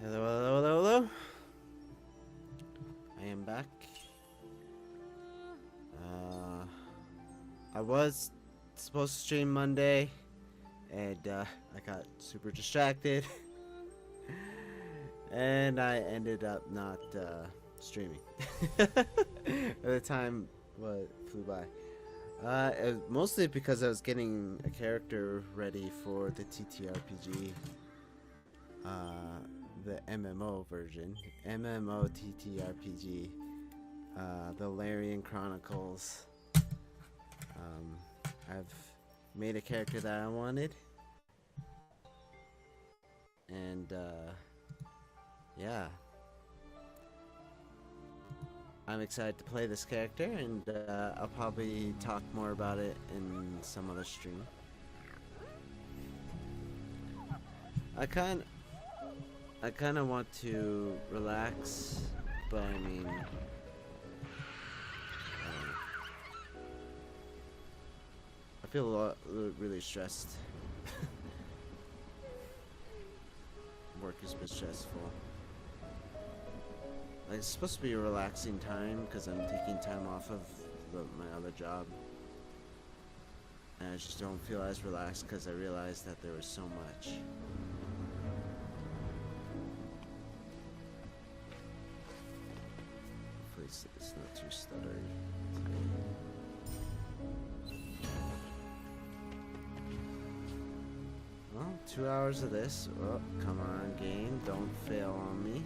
Hello, hello, hello, hello. I am back. I was supposed to stream Monday, and I got super distracted, and I ended up not streaming. The time flew by. It was mostly because I was getting a character ready for the TTRPG. The MMO version, MMO TTRPG, the Larian Chronicles. I've made a character that I wanted, and yeah, I'm excited to play this character, and I'll probably talk more about it in some other stream. I kind of want to relax, but I mean, I feel really stressed. Work has been stressful. Like, it's supposed to be a relaxing time because I'm taking time off of my other job. And I just don't feel as relaxed because I realized that there was so much. Hopefully it's not too stuttery. Well, 2 hours of this. Oh, come on, game. Don't fail on me.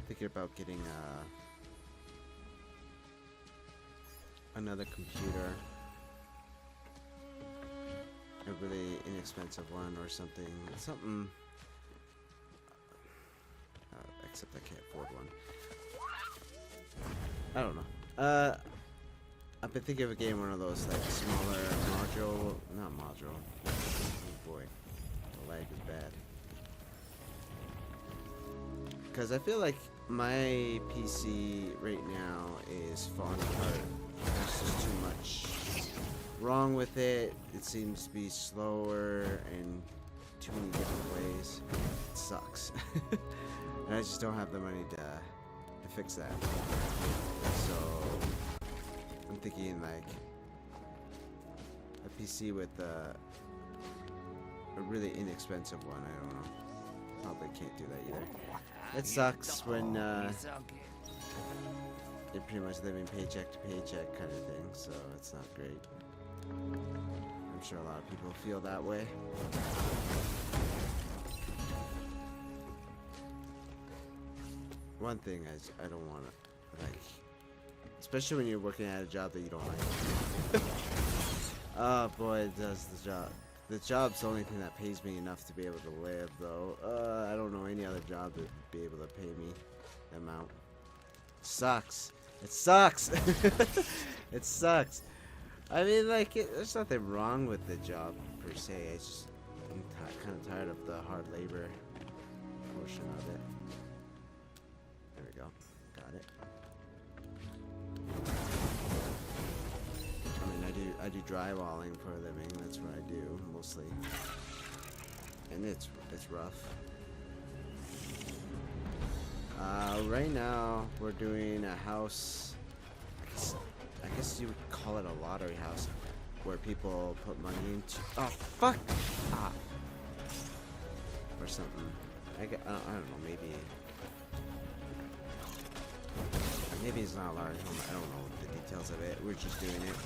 Thinking about getting another computer, a really inexpensive one or something. Except I can't afford one. I don't know. I've been thinking of getting one of those like smaller not module. Oh boy, the lag is bad. Because I feel like my PC right now is falling apart. There's just too much wrong with it. It seems to be slower in too many different ways. It sucks. And I just don't have the money to fix that. So I'm thinking like a PC with a really inexpensive one. I don't know. Probably can't do that either. It sucks when you're pretty much living paycheck to paycheck kind of thing, so it's not great. I'm sure a lot of people feel that way. One thing I don't want to, like, especially when you're working at a job that you don't like. Oh boy, it does the job. The job's the only thing that pays me enough to be able to live, though. I don't know any other job that would be able to pay me the amount. Sucks. It sucks. It sucks. I mean, like, there's nothing wrong with the job per se. It's just I'm kind of tired of the hard labor portion of it. There we go. Got it. I do drywalling for a living. That's what I do mostly, and it's rough. Right now we're doing a house. I guess you would call it a lottery house, where people put money into. Oh fuck! Ah. Or something. I don't know. Maybe it's not a lottery home. I don't know the details of it. We're just doing it.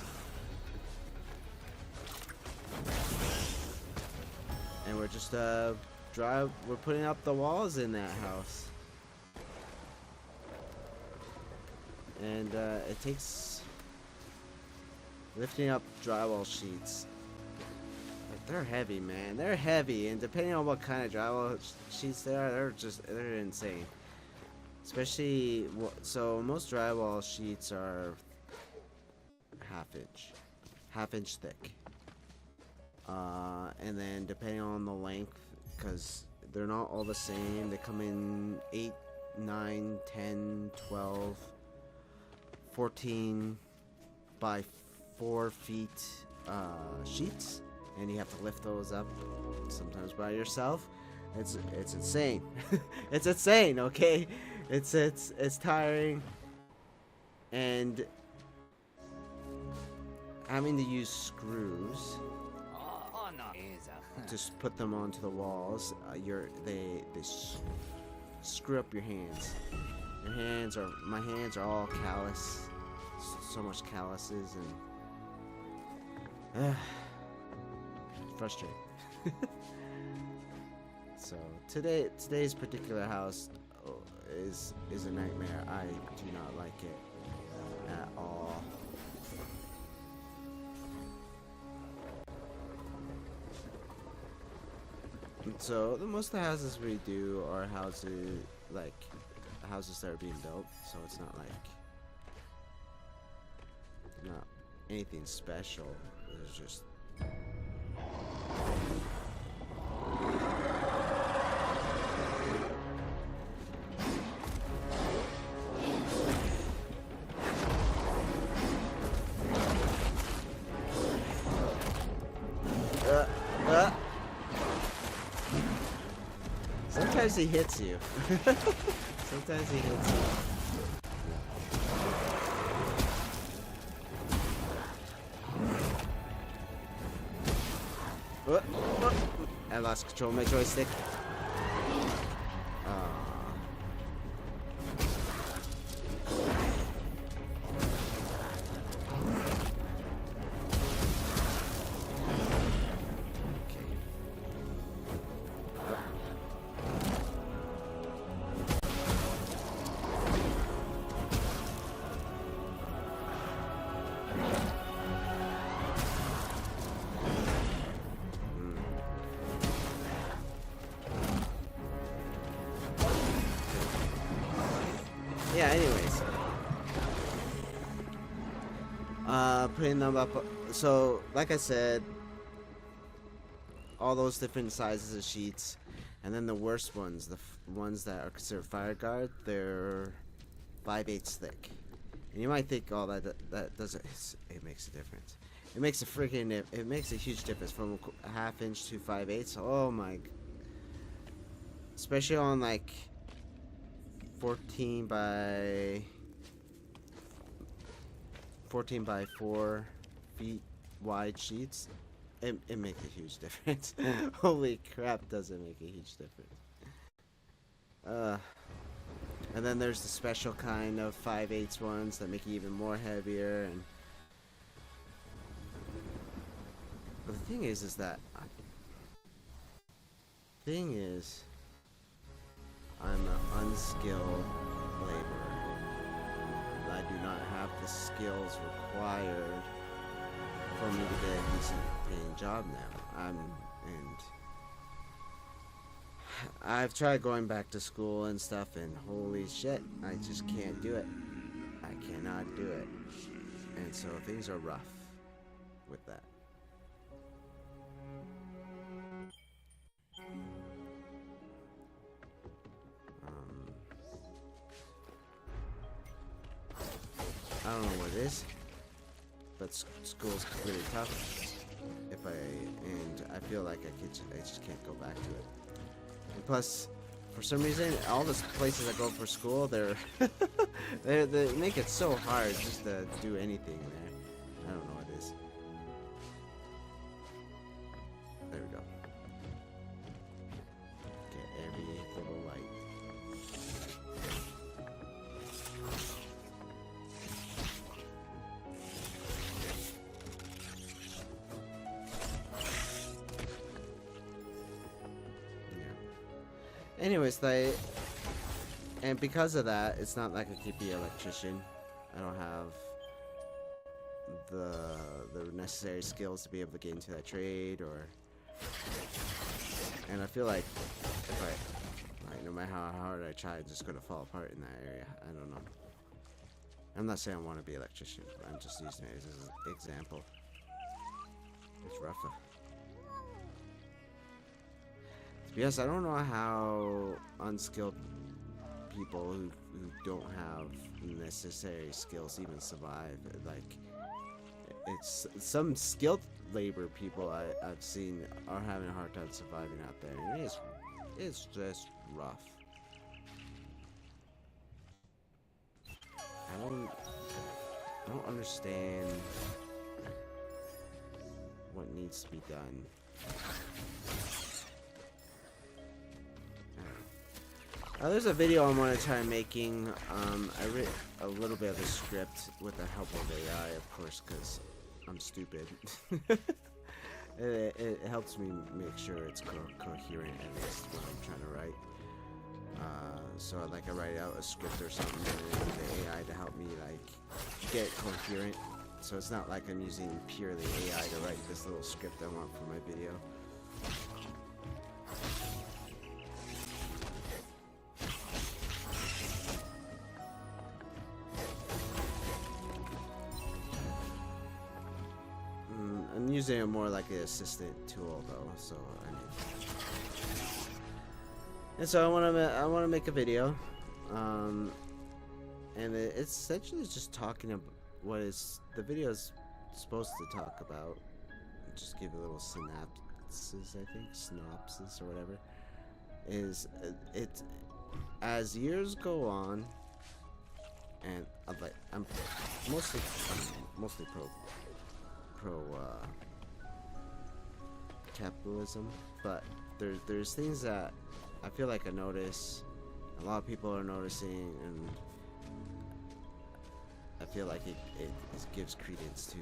And we're just we're putting up the walls in that house. And it takes lifting up drywall sheets. Like, they're heavy, man. They're heavy, and depending on what kind of drywall sheets they are, they're insane. Especially, so most drywall sheets are half-inch thick. And then depending on the length, because they're not all the same, they come in 8, 9, 10, 12, 14 by 4 feet sheets, and you have to lift those up sometimes by yourself. It's insane. It's insane, okay? It's tiring, and having to use screws to put them onto the walls. They screw up your hands. My hands are all callous. So much calluses and frustrating. So today's particular house is a nightmare. I do not like it at all. And so most of the houses we do are houses that are being built, so it's not anything special. It's just sometimes he hits you. Sometimes he hits you. I lost control of my joystick. Yeah, anyways. Putting them up. So, like I said, all those different sizes of sheets. And then the worst ones, the ones that are considered fire guard, they're 5/8 thick. And you might think, oh, that doesn't, it makes a difference. It makes a huge difference from a 1/2 inch to 5/8. Oh my. Especially on like 14 by 4 feet wide sheets. It makes a huge difference. Holy crap, does it make a huge difference. And then there's the special kind of 5/8 ones that make it even more heavier. But the thing is that I'm an unskilled laborer. I do not have the skills required for me to get a decent paying job now. And I've tried going back to school and stuff, and holy shit, I just can't do it. I cannot do it. And so things are rough with that. I don't know what it is, but school's really tough. And I feel like I just can't go back to it. And plus, for some reason, all the places I go for school, they make it so hard just to do anything there. I don't know what it is. There we go. Get every little light. Anyways, and because of that, it's not like I could be an electrician. I don't have the necessary skills to be able to get into that trade, and I feel like no matter how hard I try, it's just gonna fall apart in that area. I don't know. I'm not saying I want to be an electrician, but I'm just using it as an example. It's rougher. To be honest, I don't know how unskilled people who don't have necessary skills even survive. Like, it's some skilled labor people I've seen are having a hard time surviving out there. And it's just rough. I don't understand what needs to be done. There's a video I want to try making. I wrote a little bit of a script with the help of AI, of course, because I'm stupid. it helps me make sure it's coherent, at least what I'm trying to write. So I write out a script or something and the AI to help me like get coherent. So it's not like I'm using purely AI to write this little script I want for my video. I'm using it more like an assistant tool though, so I mean. And so I want to make a video, and it's essentially just talking about what the video is supposed to talk about. Just give a little synopsis, I think, synopsis or whatever. Is it as years go on, and I'm mostly pro capitalism, but there's things that I feel like I notice, a lot of people are noticing, and I feel like it gives credence to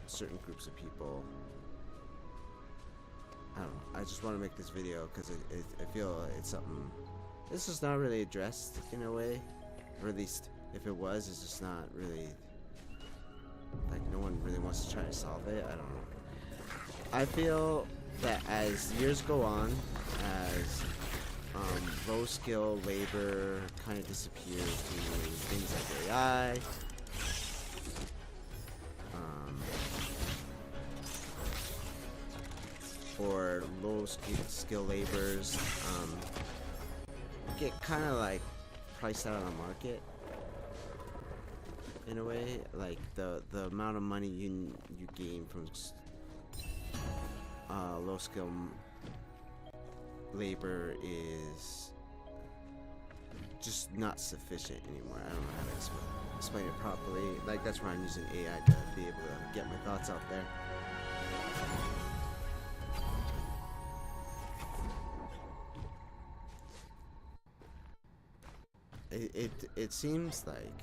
certain groups of people. I don't know. I just want to make this video because I feel it's something. This is not really addressed in a way, or at least if it was, it's just not really. Like, no one really wants to try to solve it. I don't know. I feel that as years go on, as low skill labor kind of disappears to things like AI, or low skill laborers get kind of like priced out on the market. In a way, like the amount of money you gain from low skill labor is just not sufficient anymore. I don't know how to explain it properly. Like, that's why I'm using AI to be able to get my thoughts out there. It seems like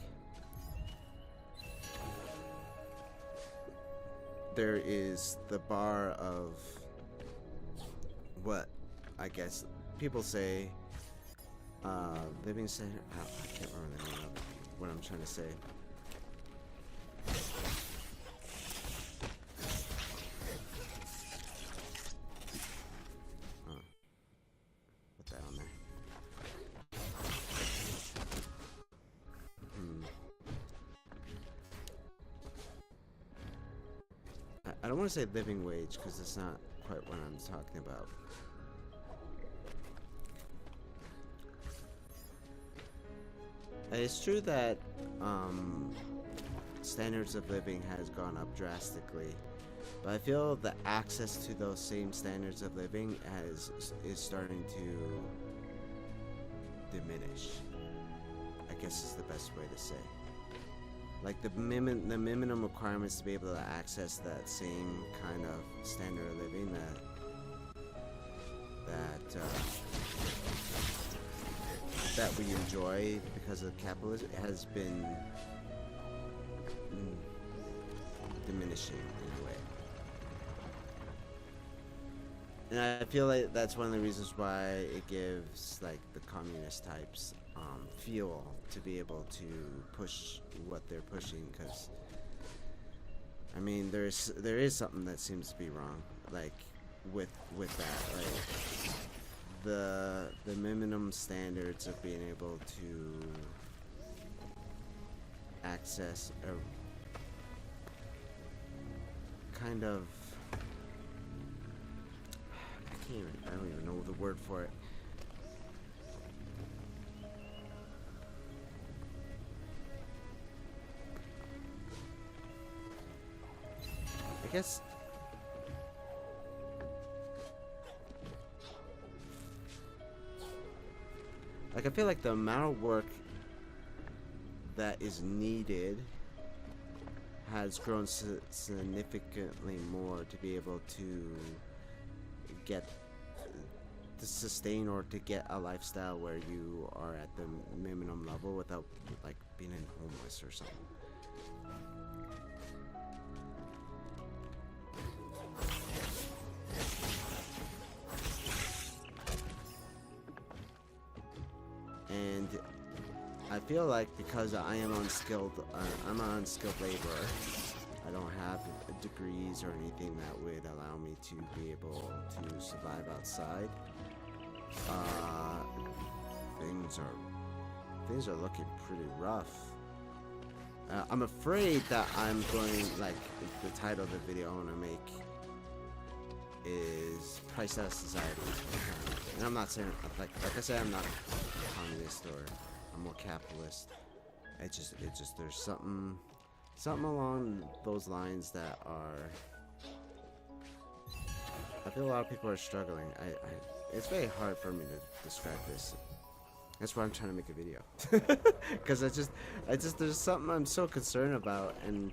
there is the bar of what I guess people say living standard. I can't remember the name of it, what I'm trying to say. Put that on there. I don't want to say living wage because it's not quite what I'm talking about. It's true that standards of living has gone up drastically, but I feel the access to those same standards of living is starting to diminish, I guess is the best way to say. Like the minimum requirements to be able to access that same kind of standard of living that we enjoy because of capitalism has been diminishing in a way. And I feel like that's one of the reasons why it gives like the communist types fuel to be able to push what they're pushing, because I mean there is something that seems to be wrong, like with that, like the minimum standards of being able to kind of, I don't even know the word for it. I guess like I feel like the amount of work that is needed has grown significantly more to be able to get to sustain or to get a lifestyle where you are at the minimum level without like being homeless or something. And I feel like because I am unskilled, I'm an unskilled laborer. I don't have degrees or anything that would allow me to be able to survive outside. Things are looking pretty rough. I'm afraid that I'm going, like, the title of the video I want to make is Price Out of Society. And I'm not saying, like I said, I'm not a communist or I'm more capitalist. It just there's something along those lines that are, I feel a lot of people are struggling. It's very hard for me to describe this. That's why I'm trying to make a video. Because I just there's something I'm so concerned about, and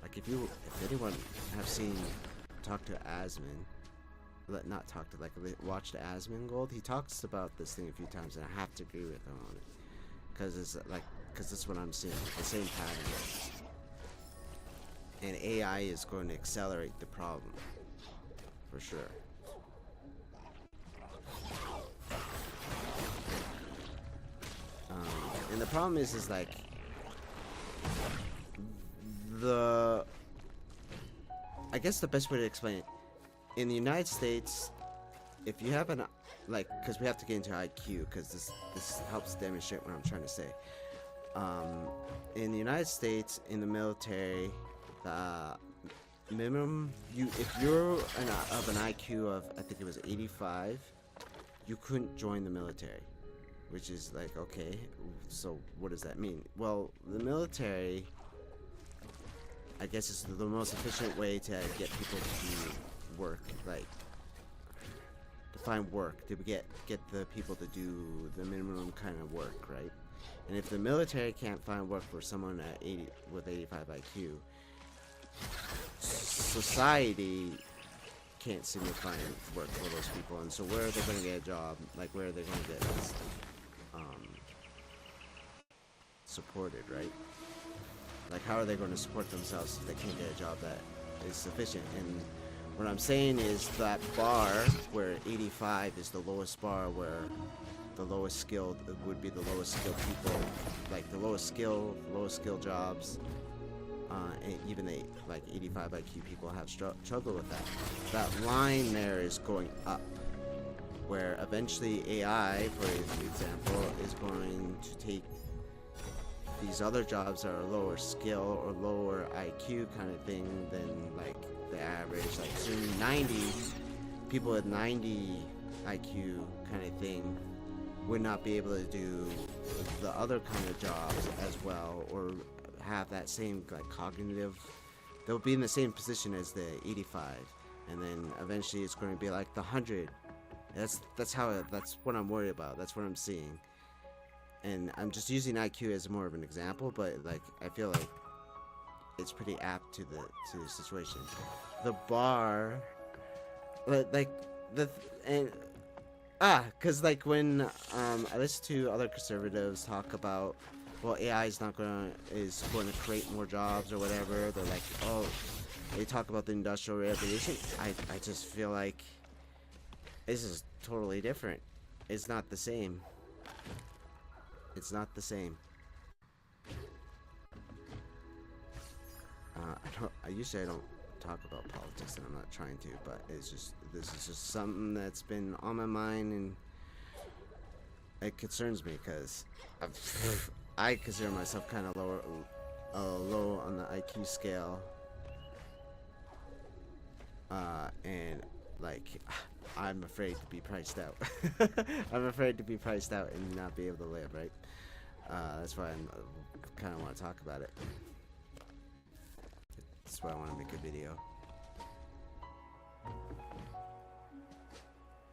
like if anyone have seen talk to Asmin, not talk to, like, watched Asmongold, he talks about this thing a few times, and I have to agree with him on it. Because that's what I'm seeing, the same pattern. And AI is going to accelerate the problem, for sure. And the problem is like, I guess the best way to explain it, in the United States, if you have an, like, because we have to get into IQ, because this helps demonstrate what I'm trying to say. In the United States, in the military, the minimum, if you're of an IQ of, I think it was 85, you couldn't join the military. Which is like, okay, so what does that mean? Well, the military, I guess, is the most efficient way to get people to do work, like, to find work, to get the people to do the minimum kind of work, right? And if the military can't find work for someone at with 85 IQ, society can't seem to find work for those people, and so where are they going to get a job? Like, where are they going to get supported, right? Like, how are they going to support themselves if they can't get a job that is sufficient? And what I'm saying is that bar where 85 is the lowest bar, where the lowest skilled would be the lowest skilled people, like the lowest skill jobs, and even the, like, 85 IQ people have struggled with that. That line there is going up, where eventually AI, for example, is going to take these other jobs that are lower skill or lower IQ kind of thing than, like, the average. Like, soon 90 people with 90 IQ kind of thing would not be able to do the other kind of jobs as well, or have that same, like, cognitive. They'll be in the same position as the 85, and then eventually it's going to be like the 100. That's what I'm worried about. That's what I'm seeing. And I'm just using IQ as more of an example, but, like, I feel like it's pretty apt to the situation. The bar, like, because, like, when I listen to other conservatives talk about, well, AI is going to create more jobs or whatever, they're like, oh, they talk about the Industrial Revolution. I just feel like this is totally different. It's not the same. It's not the same. I usually don't talk about politics, and I'm not trying to, but this is just something that's been on my mind, and it concerns me because I consider myself kind of low on the IQ scale, and like I'm afraid to be priced out. I'm afraid to be priced out and not be able to live, right? That's why I kind of want to talk about it. That's why I want to make a video.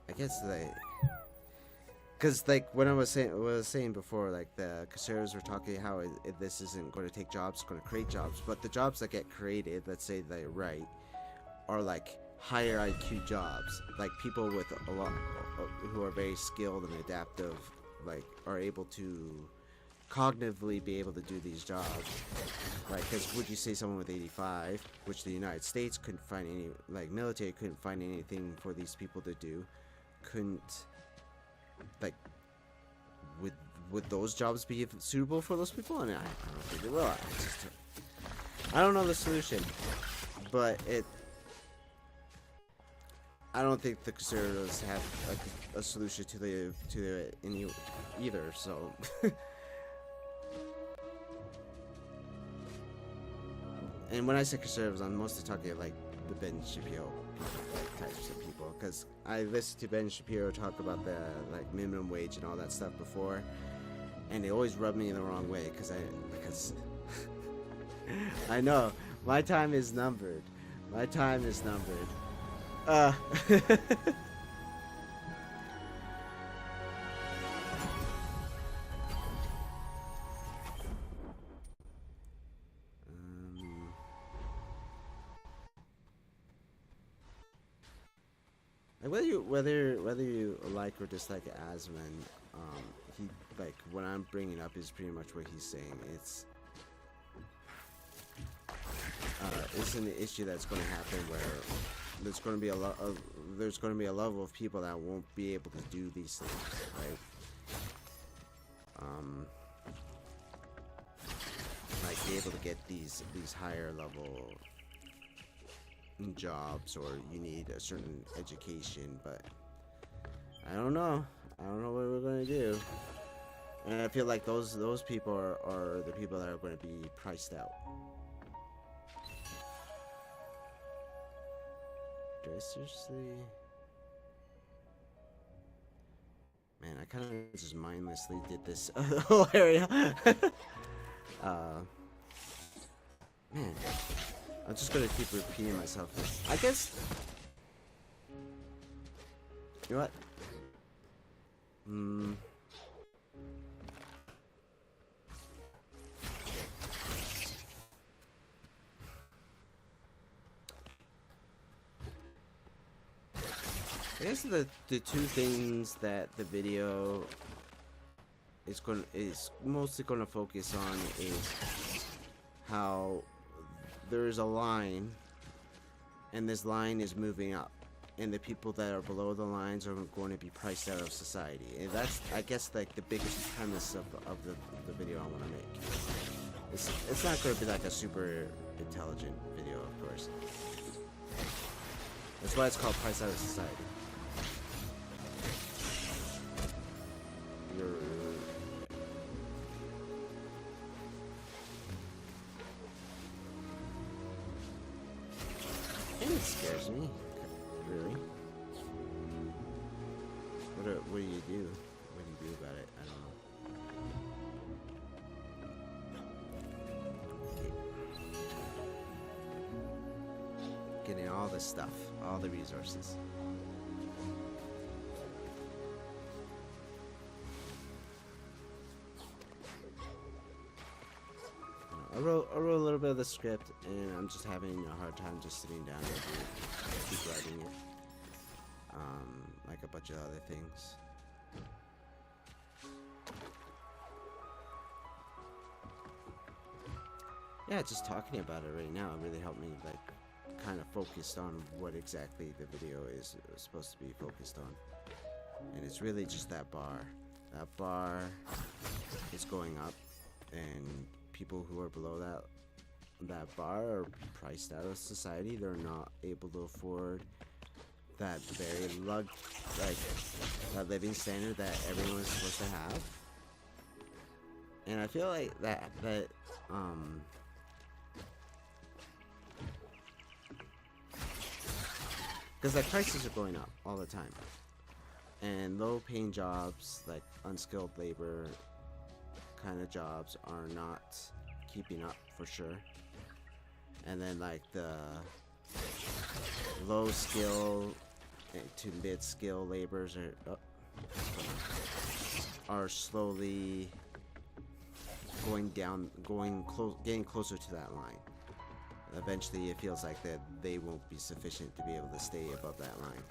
I guess like, cause like when I was saying before, like the conservatives were talking how this isn't going to take jobs, it's going to create jobs, but the jobs that get created, let's say they're right, are like higher IQ jobs, like people with a lot who are very skilled and adaptive, like are able to cognitively be able to do these jobs. Like, because would you say someone with 85, which the United States couldn't find any, like military couldn't find anything for these people to do, couldn't, like, would those jobs be suitable for those people? And I don't think they will. I don't know the solution, but I don't think the conservatives have like a solution to it either. So. And when I say conservatives, I'm mostly talking like the Ben Shapiro like, types of people, because I listened to Ben Shapiro talk about the like minimum wage and all that stuff before, and they always rub me in the wrong way because I know my time is numbered. My time is numbered. Whether you like or dislike Asman, he like what I'm bringing up is pretty much what he's saying. It's an issue that's going to happen where there's going to be a level of people that won't be able to do these things, right? Like be able to get these higher level jobs, or you need a certain education, but I don't know what we're gonna do, and I feel like those people are the people that are going to be priced out. Do I seriously? Man, I kind of just mindlessly did this whole area. Man, I'm just gonna keep repeating myself. I guess. You know what? I guess the two things that the video is mostly gonna focus on is how there's a line, and this line is moving up, and the people that are below the lines are going to be priced out of society. And that's, I guess, like the biggest premise of the video I want to make. It's not going to be like a super intelligent video, of course. That's why it's called Price Out of Society. And it scares me. Really? What do you do? What do you do about it? I don't know. Getting all the stuff, all the resources. I wrote a little bit of the script, and I'm just having a hard time just sitting down and keep writing it. Like a bunch of other things. Yeah, just talking about it right now really helped me, like, kind of focus on what exactly the video is supposed to be focused on. And it's really just that bar. That bar is going up, and people who are below that bar are priced out of society. They're not able to afford that very that living standard that everyone is supposed to have. And I feel like that Because like prices are going up all the time, and low-paying jobs like unskilled labor kind of jobs are not keeping up for sure. And then like the low skill to mid skill laborers are slowly going down, getting closer to that line. Eventually, it feels like that they won't be sufficient to be able to stay above that line.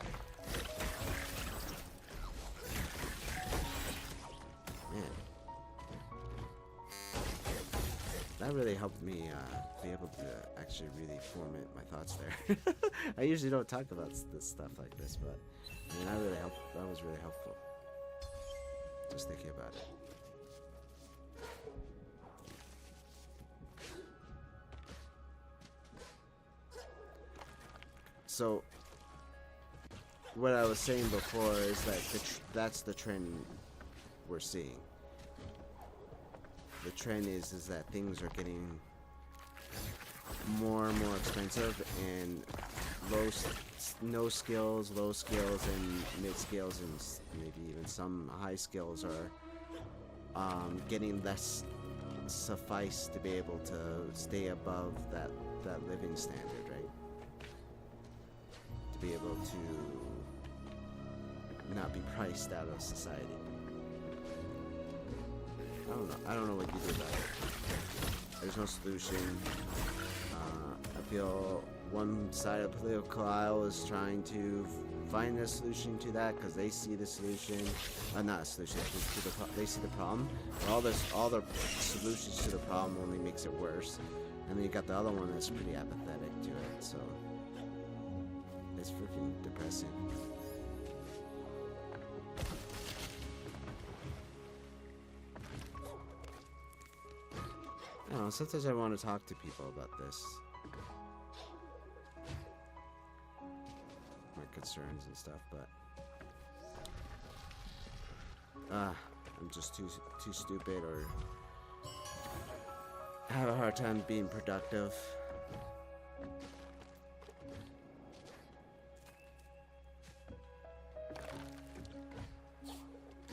Man, that really helped me be able to actually really formulate my thoughts there. I usually don't talk about this stuff like this, but I mean, that was really helpful. Just thinking about it. So, what I was saying before is that that's the trend we're seeing. The trend is that things are getting more and more expensive, and low skills, and mid skills, and maybe even some high skills are getting less suffice to be able to stay above that living standard, right? To be able to not be priced out of society. I don't know what you do about it. There's no solution. I feel one side of the political aisle is trying to find a solution to that because they see the solution. Not a solution. They see the problem. But all the solutions to the problem only makes it worse. And then you got the other one that's pretty apathetic to it. So it's freaking depressing. I don't know, sometimes I want to talk to people about this. My concerns and stuff, but I'm just too stupid or have a hard time being productive.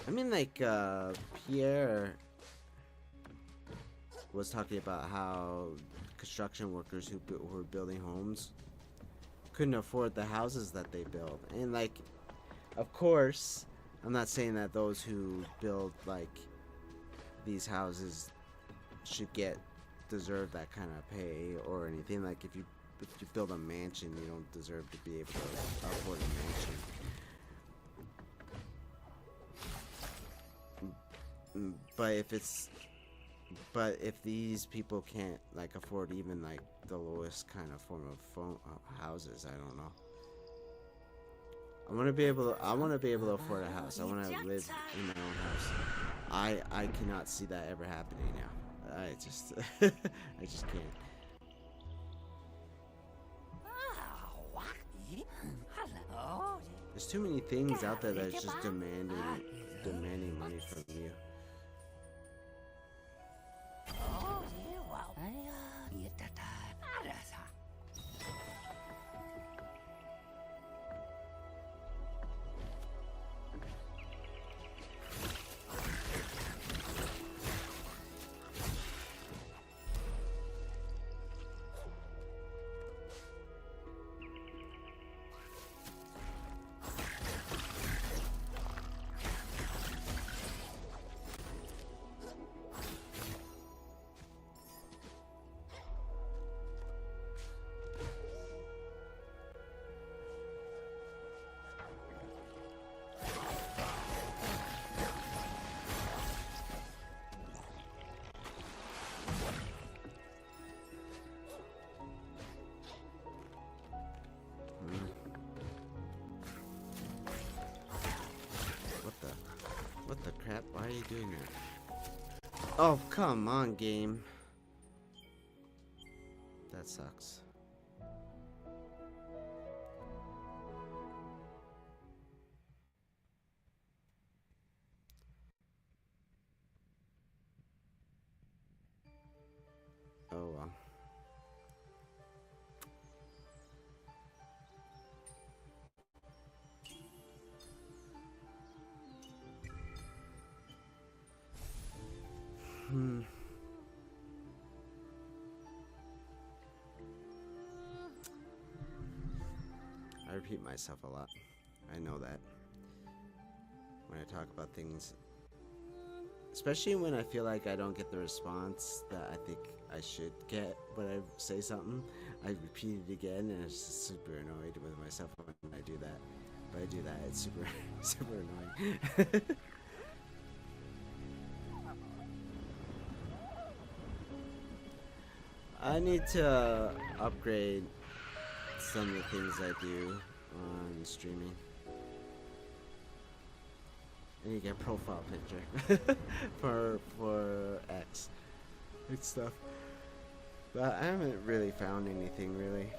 I mean, like, Pierre was talking about how construction workers who were building homes couldn't afford the houses that they build. And, like, of course, I'm not saying that those who build, like, these houses should deserve that kind of pay or anything. Like, if you build a mansion, you don't deserve to be able to afford a mansion. But if these people can't, like, afford even, like, the lowest kind of form of houses, I don't know. I want to be able to afford a house. I want to live in my own house. I cannot see that ever happening now. I just I just can't. There's too many things out there that are just demanding money from you. What the crap? Why are you doing that? Oh, come on, game. That sucks. Oh well. repeat myself a lot. I know that. When I talk about things, especially when I feel like I don't get the response that I think I should get when I say something, I repeat it again, and I'm just super annoyed with myself when I do that. But I do that, it's super, super annoying. I need to upgrade some of the things I do on streaming. I need to get a profile picture for X and stuff. But I haven't really found anything really.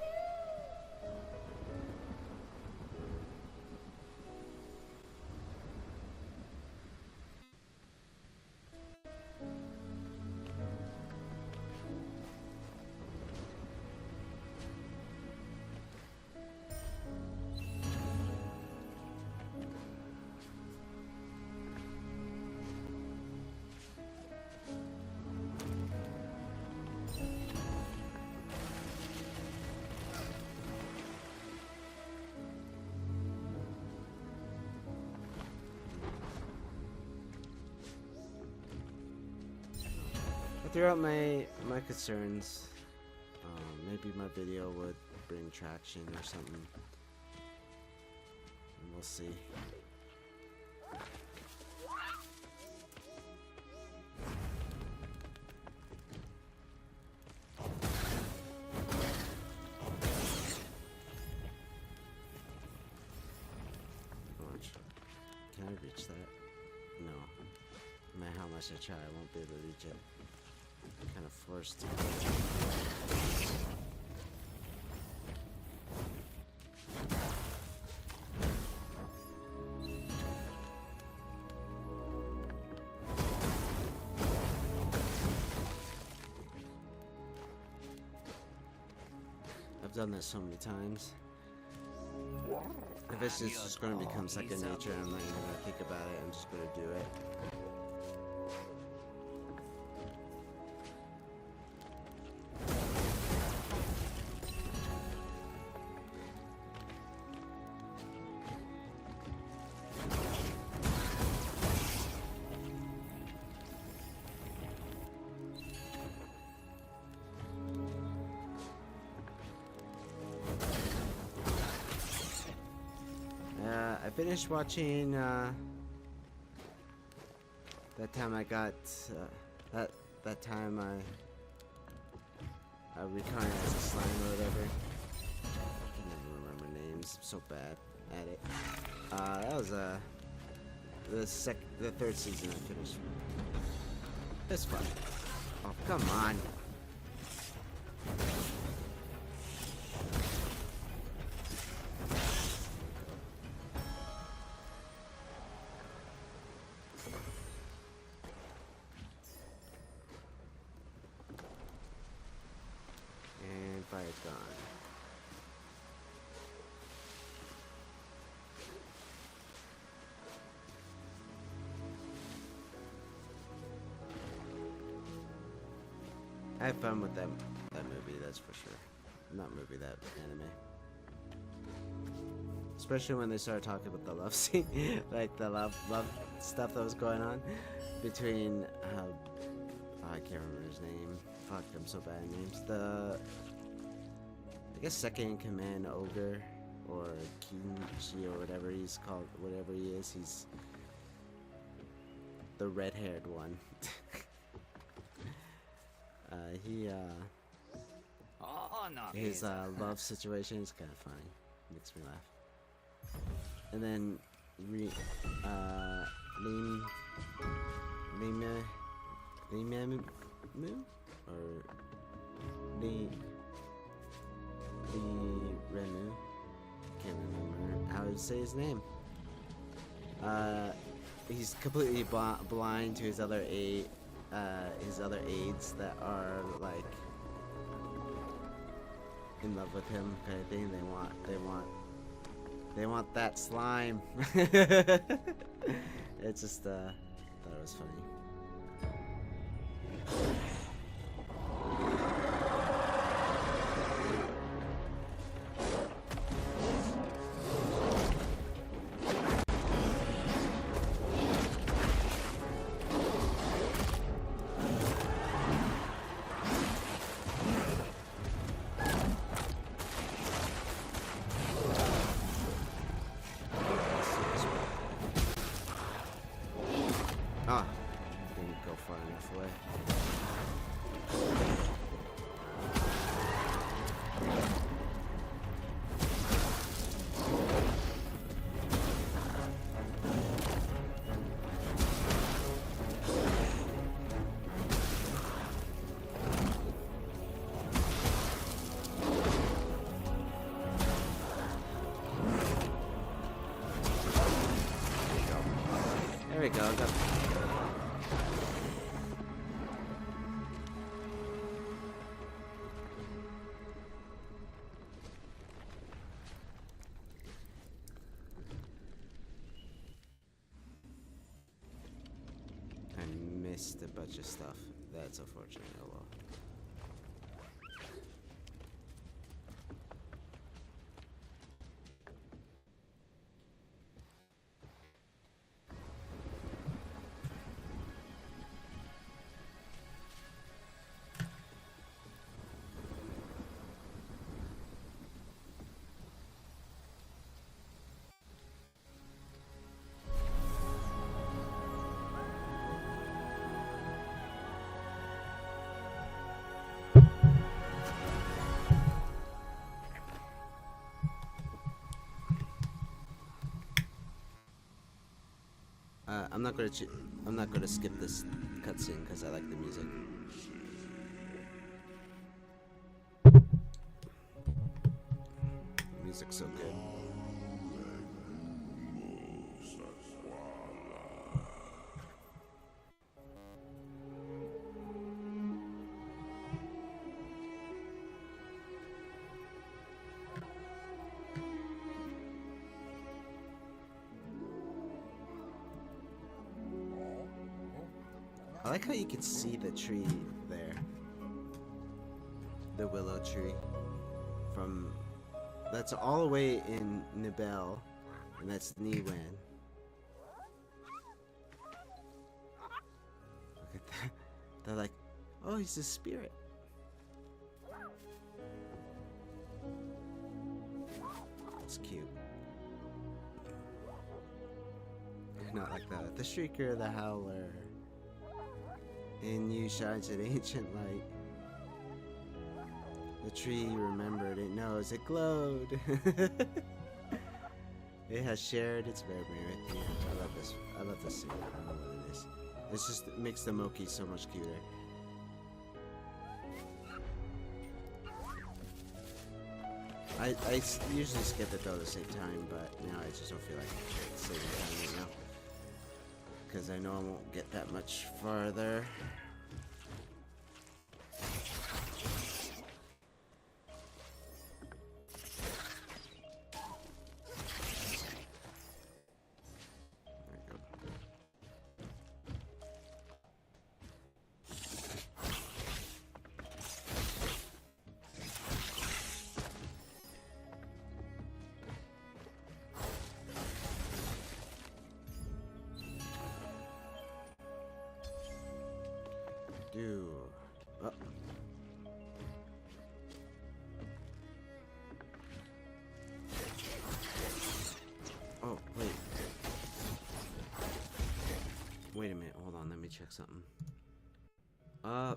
Throughout my concerns, maybe my video would bring traction or something, and we'll see. Can I reach that? No. No matter how much I try, I won't be able to reach it. I'm kind of forced to. I've done this so many times. If it's just going to become second nature, I'm not even going to think about it, I'm just going to do it. I finished watching that time I got that time I reincarnated as a slime or whatever. I can never remember names. I'm so bad at it. That was the third season I finished. It's fun. Oh, come on. Gone. I had fun with that movie, that's for sure. Not movie, that anime. Especially when they started talking about the love scene, like the love stuff that was going on between I can't remember his name. Fuck, I'm so bad at names. I guess second in command ogre or Kinji or whatever he's called, whatever he is, he's the red-haired one. His love situation is kind of funny, makes me laugh. And then Limamu or Remu, can't remember how to say his name. He's completely blind to his other aides that are like in love with him, kind of thing. They want that slime. It's just thought it was funny. go, go. I missed a bunch of stuff. That's unfortunate. Oh well. I'm not gonna skip this cutscene because I like the music. The music's so good. I like how you can see the tree there. The willow tree. That's all the way in Nibel, and that's Niwen. Look at that. They're like, oh, he's a spirit. It's cute. Not like the Shrieker, the Howler. In you shines an ancient light. The tree remembered, it knows, it glowed. It has shared its memory with you. I love this. I love this scene. I don't know what it is. It makes the Moki so much cuter. I usually skip it though at the same time, but now I just don't feel like saving time right now. Because I know I won't get that much farther. Oh. Oh, wait. Wait a minute, hold on, let me check something. I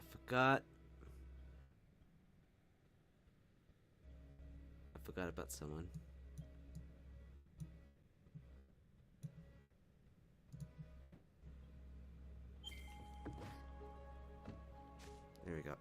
forgot. I forgot about someone. There we go.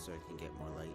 so I can get more light.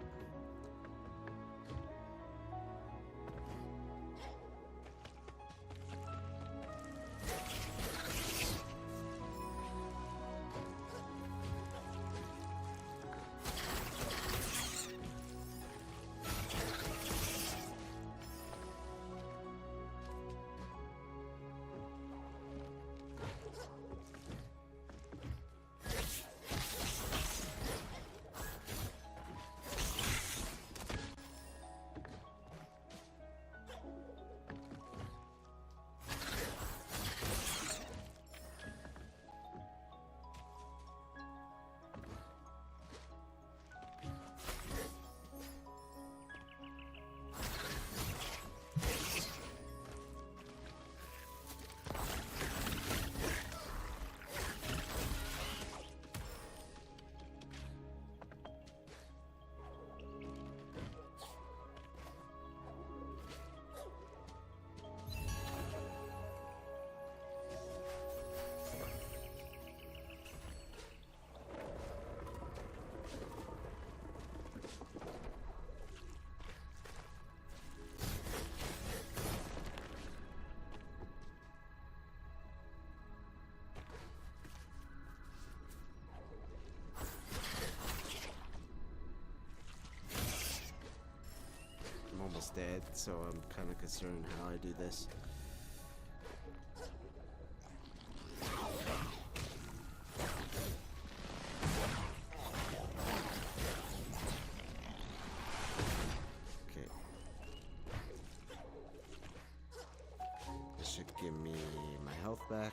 Almost dead, so I'm kind of concerned how I do this. Okay. This should give me my health back.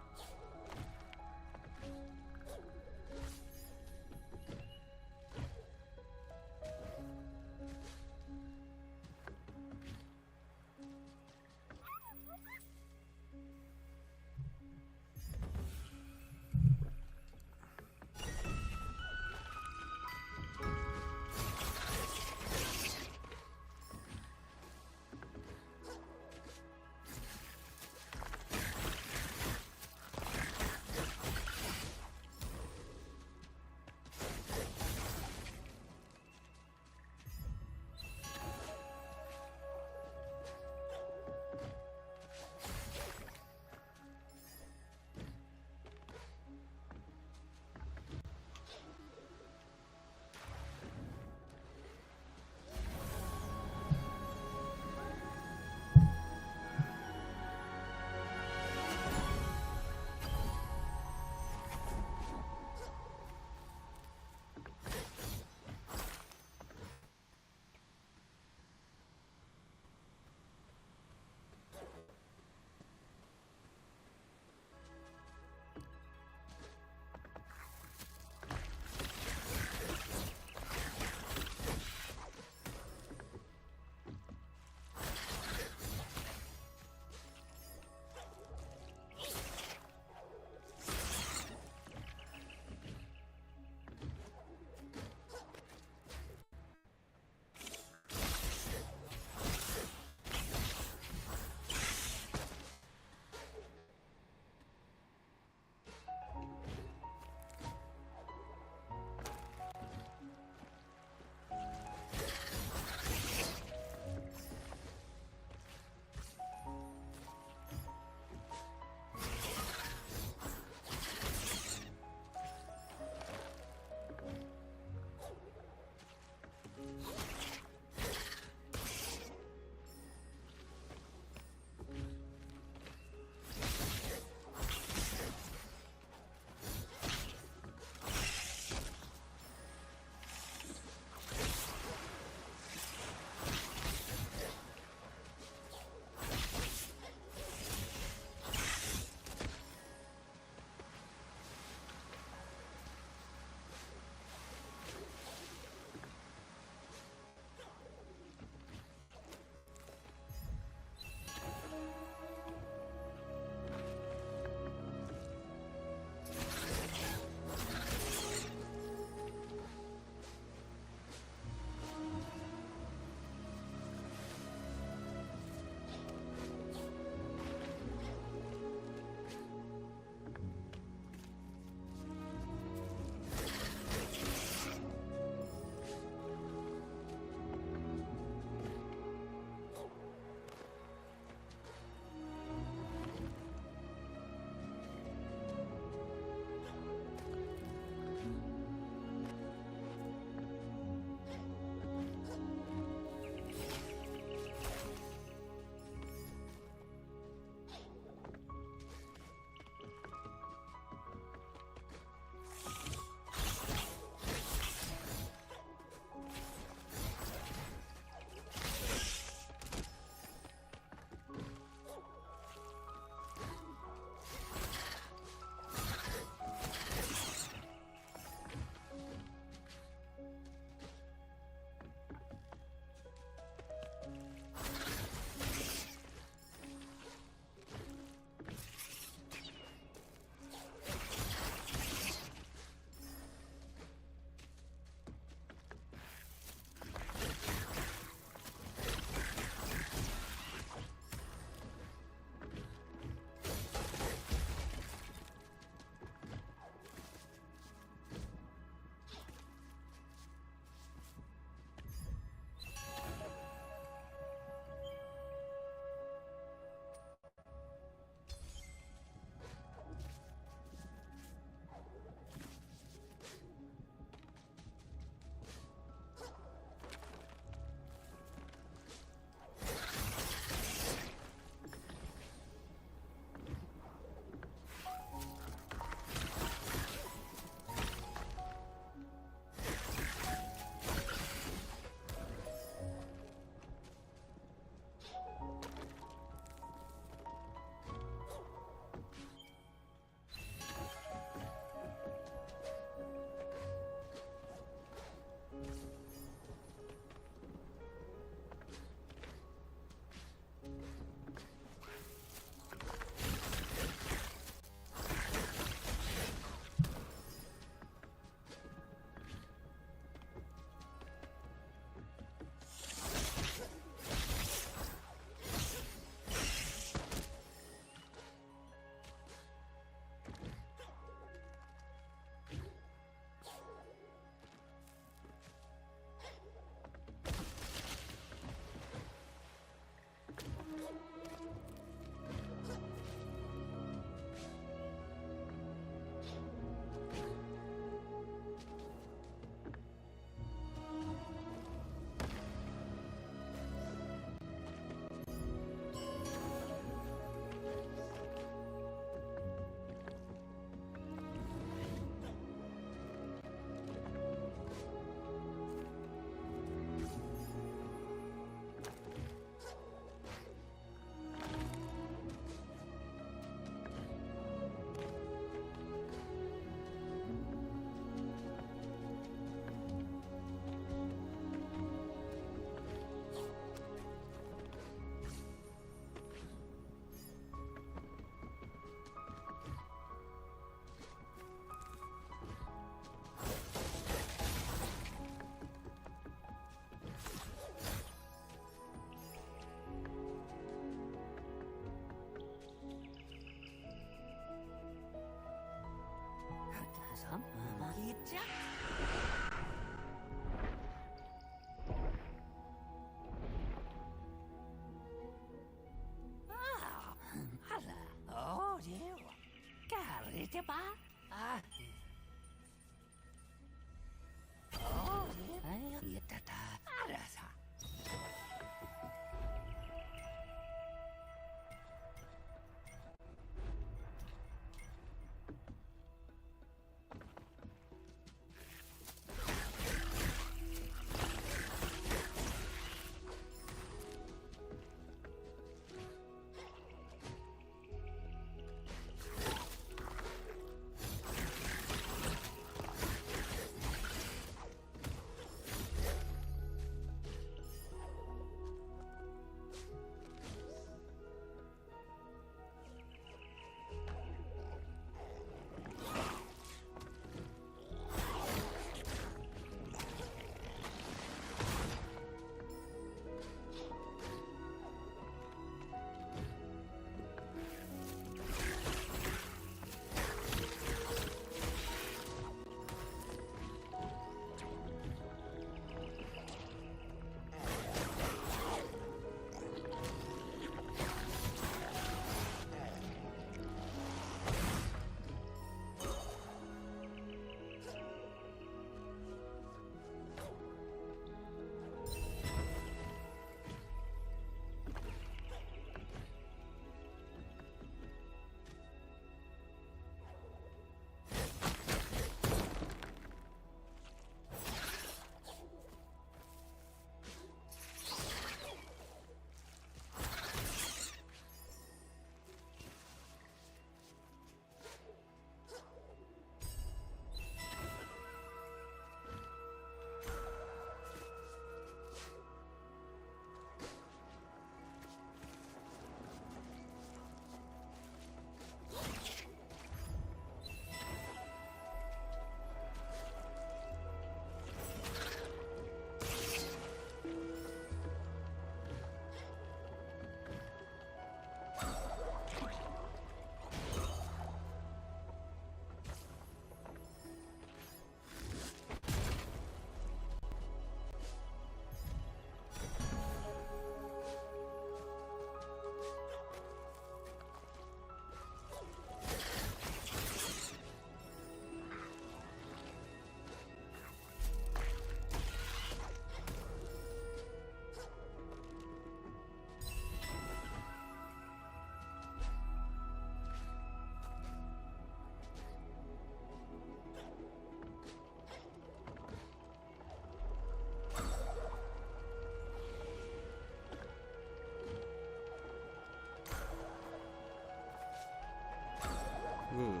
Ooh.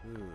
Ooh.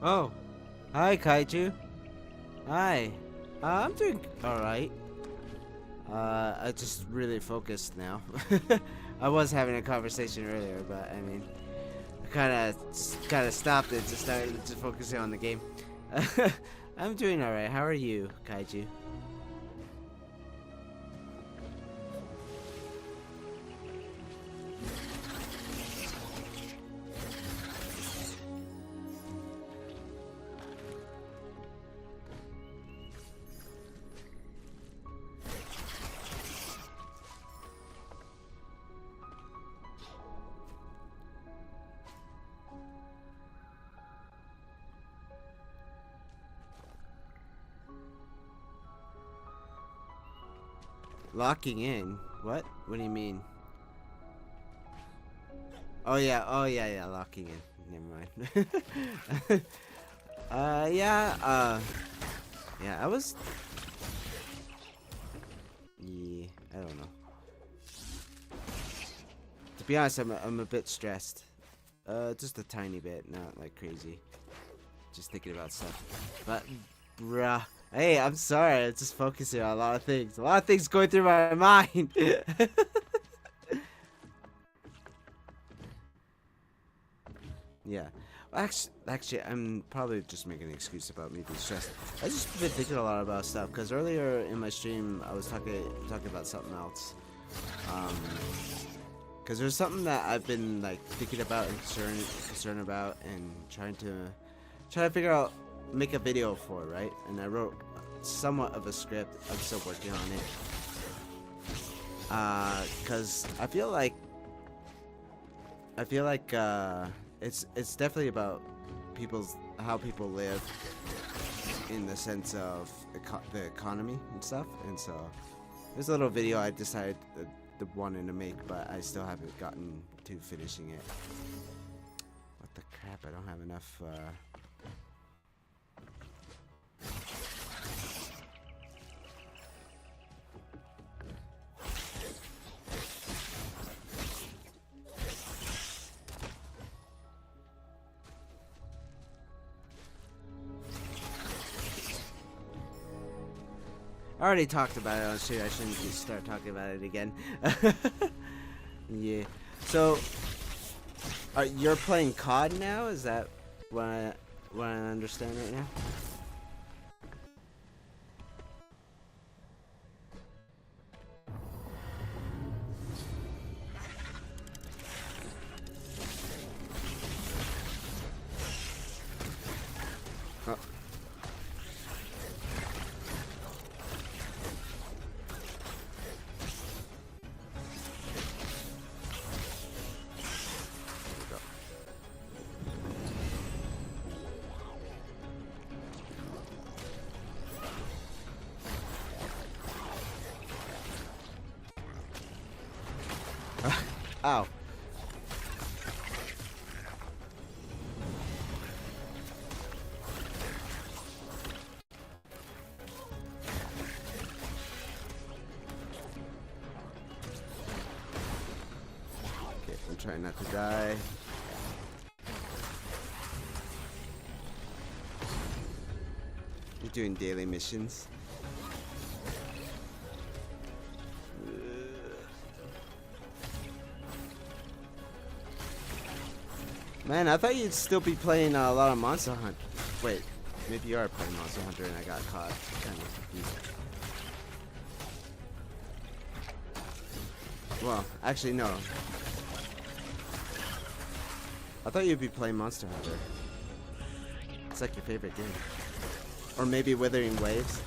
Oh, hi, Kaiju. Hi. I'm doing alright. I just really focused now. I was having a conversation earlier, but I mean, I kind of stopped it to start just focusing on the game. I'm doing alright. How are you, Kaiju? Locking in? What? What do you mean? Oh yeah, locking in. Never mind. Yeah, yeah, I was... Yeah, I don't know. To be honest, I'm a bit stressed. Just a tiny bit, not like crazy. Just thinking about stuff. But, bruh. Hey, I'm sorry. I'm just focusing on a lot of things. A lot of things going through my mind. Yeah. Well, actually, I'm probably just making an excuse about me being stressed. I just been thinking a lot about stuff because earlier in my stream I was talking about something else. Because there's something that I've been like thinking about and concerned about and trying to figure out, make a video for, right? And I wrote somewhat of a script. I'm still working on it. Because I feel like it's definitely about how people live in the sense of the economy and stuff. And so there's a little video I decided the wanting to make, but I still haven't gotten to finishing it. What the crap? I don't have enough. I already talked about it on stream. I shouldn't just start talking about it again. Yeah. So, you're playing COD now? Is that what I understand right now? Oh. Ow. Okay, I'm trying not to die. You're doing daily missions. Man, I thought you'd still be playing a lot of Monster Hunter. Wait, maybe you are playing Monster Hunter and I got caught. Kind of confused. Well, actually, no. I thought you'd be playing Monster Hunter. It's like your favorite game. Or maybe Withering Waves.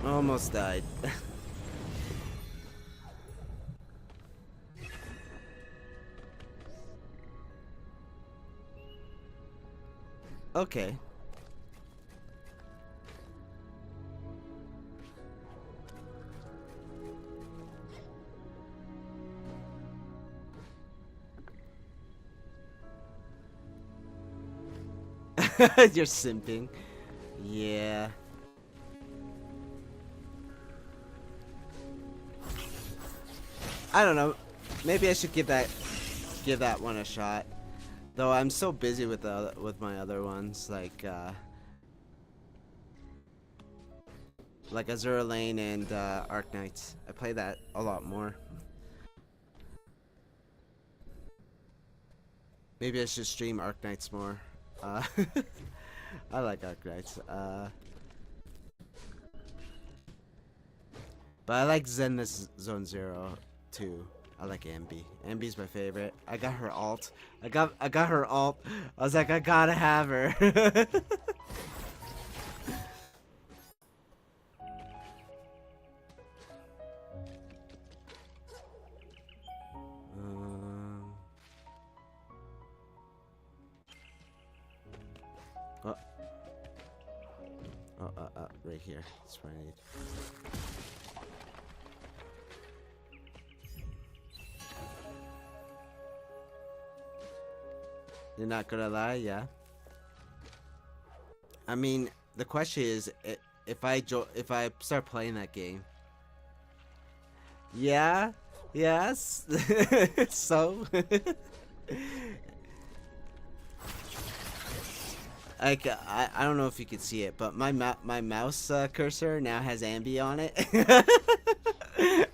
Almost died. Okay. You're simping. Yeah. I don't know. Maybe I should give that one a shot. Though I'm so busy with my other ones, like Azure Lane and Arc Knights. I play that a lot more. Maybe I should stream Arc Knights more. I like Arc Knights. But I like Zenless Zone Zero too. I like Ambi. Ambi's my favorite. I got her alt. I got her alt. I was like, I gotta have her. Oh. Right here. That's what I need. You're not gonna lie, yeah. I mean, the question is, if I start playing that game. Yeah. Yes. So. Like I don't know if you can see it, but my mouse cursor now has Ambi on it.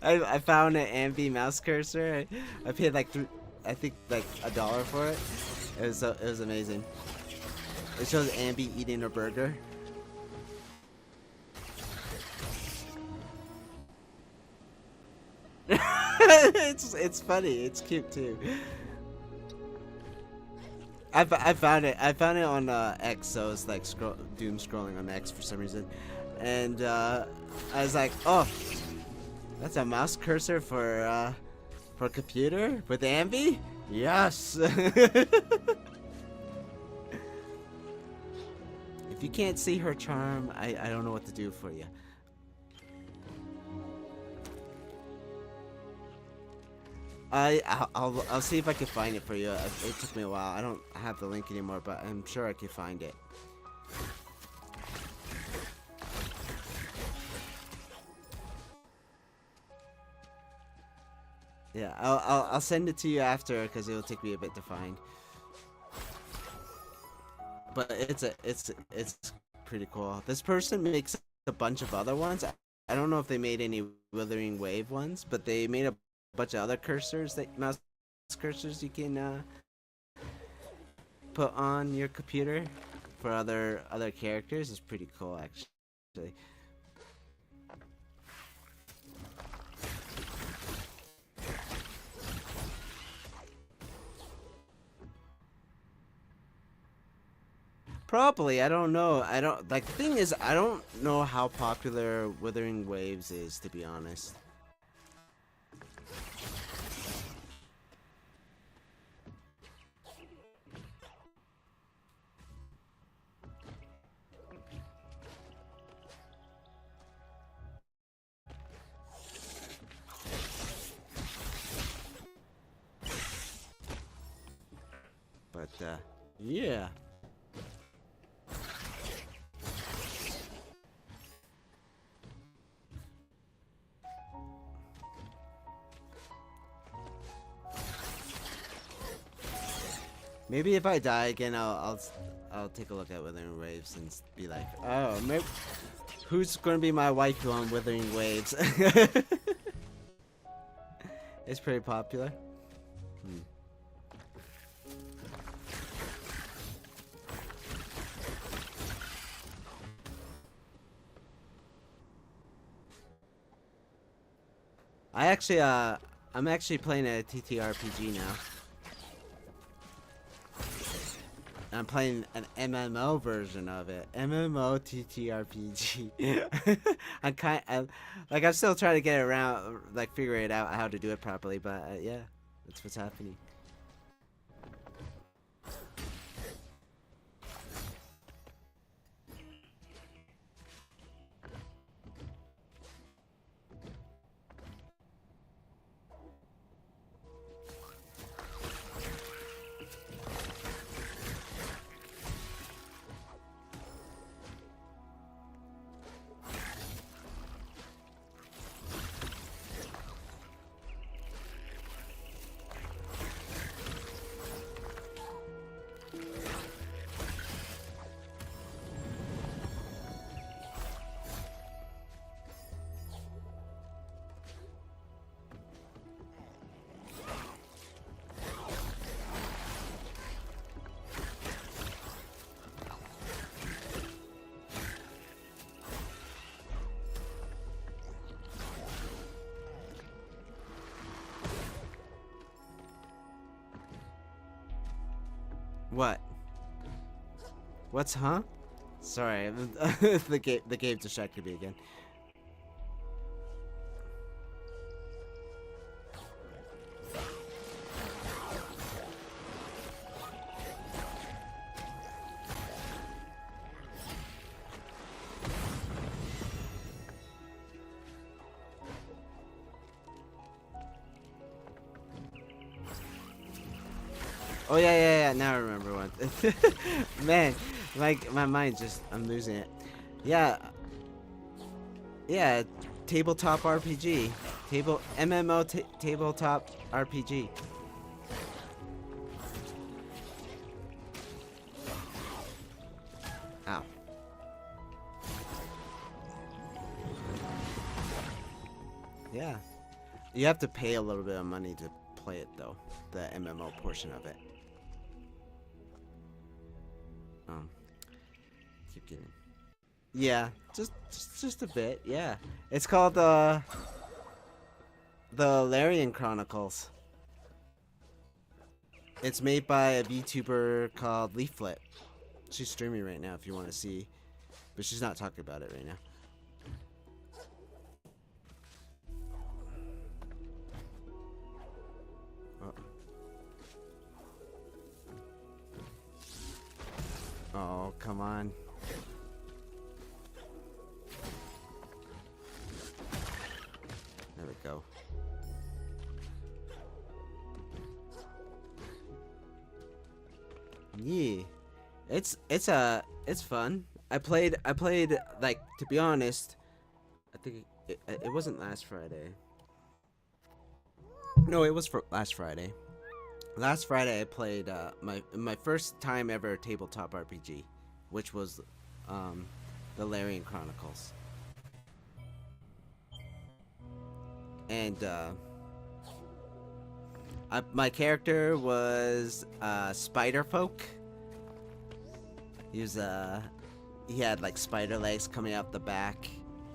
I found an Ambi mouse cursor. I paid like I think like $1 for it. It was amazing. It shows Ambi eating a burger. It's funny. It's cute too. I found it. I found it on X, so it's like doom scrolling on X for some reason, and I was like, oh, that's a mouse cursor for a computer with Ambi. Yes. If you can't see her charm, I don't know what to do for you. I'll see if I can find it for you. It took me a while. I don't have the link anymore, but I'm sure I can find it. Yeah, I'll send it to you after because it'll take me a bit to find. But it's pretty cool. This person makes a bunch of other ones. I don't know if they made any Withering Wave ones, but they made a bunch of other cursors, mouse cursors you can put on your computer for other characters. It's pretty cool, actually. Probably, I don't know. The thing is, I don't know how popular Withering Waves is, to be honest. But, yeah. Maybe if I die again, I'll take a look at Withering Waves and be like, oh, maybe who's gonna be my waifu on Withering Waves? It's pretty popular. I'm actually playing a TTRPG now. I'm playing an MMO version of it. MMO TTRPG. I'm still trying to get around, figure it out how to do it properly, but yeah, that's what's happening. What? What's huh? Sorry, the game distracted me again. Oh yeah. Now I remember one. Man, like my mind just I'm losing it. Yeah, yeah. Tabletop RPG, tabletop RPG. Ow. Yeah. You have to pay a little bit of money to play it though, the MMO portion of it. Keep getting. Yeah, just a bit. Yeah, it's called the Larian Chronicles. It's made by a VTuber called Leaflet. She's streaming right now if you want to see, but she's not talking about it right now. Oh, come on. There we go. Yeah. It's fun. I played like, to be honest, I think it wasn't last Friday. No, it was for last Friday. Last Friday I played my first time ever tabletop RPG, which was the Larian Chronicles. And my character was Spiderfolk. He had like spider legs coming out the back,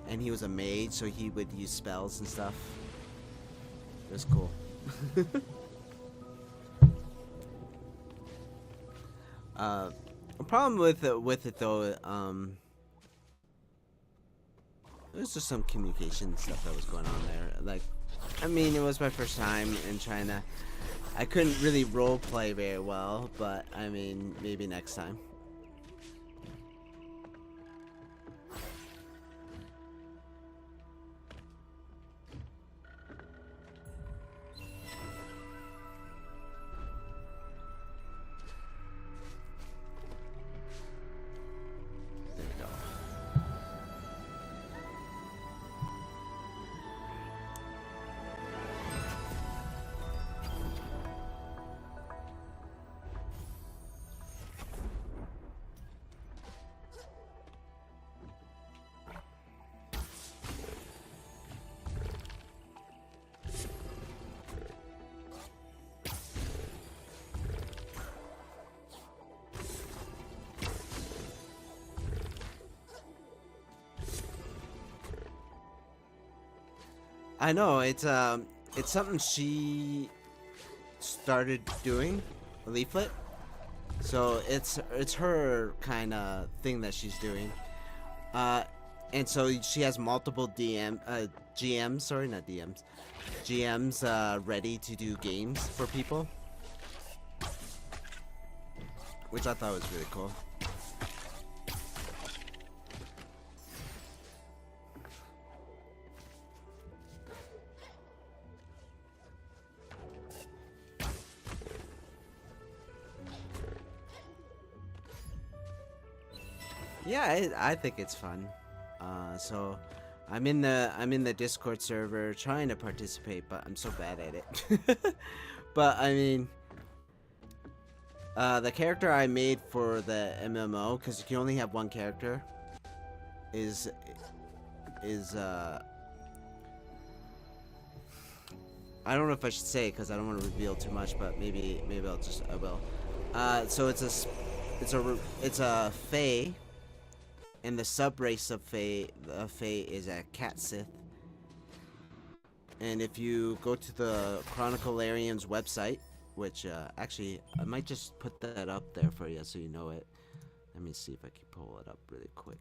and he was a mage, so he would use spells and stuff. It was cool. The problem with it though, it was just some communication stuff that was going on there. Like, I mean, it was my first time in China. I couldn't really role play very well, but I mean, maybe next time. I know it's something she started doing, a Leaflet. So it's her kind of thing that she's doing, and so she has multiple GMs, sorry, not DMs, GMs ready to do games for people, which I thought was really cool. Yeah, I think it's fun. So I'm in the Discord server trying to participate, but I'm so bad at it. But I mean, the character I made for the MMO, because you can only have one character, is I don't know if I should say it because I don't want to reveal too much, but maybe I will. So it's a Fae. And the sub-race of Fae is a cat Sith. And if you go to the Chronicle Larian's website, which actually I might just put that up there for you so you know it. Let me see if I can pull it up really quick.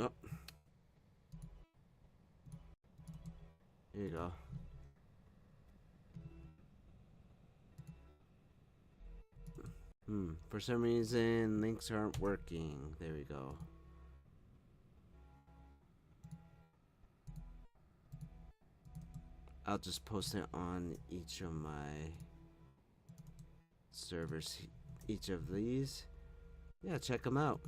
Oh, here you go. For some reason, links aren't working. There we go. I'll just post it on each of my servers, each of these. Yeah, check them out.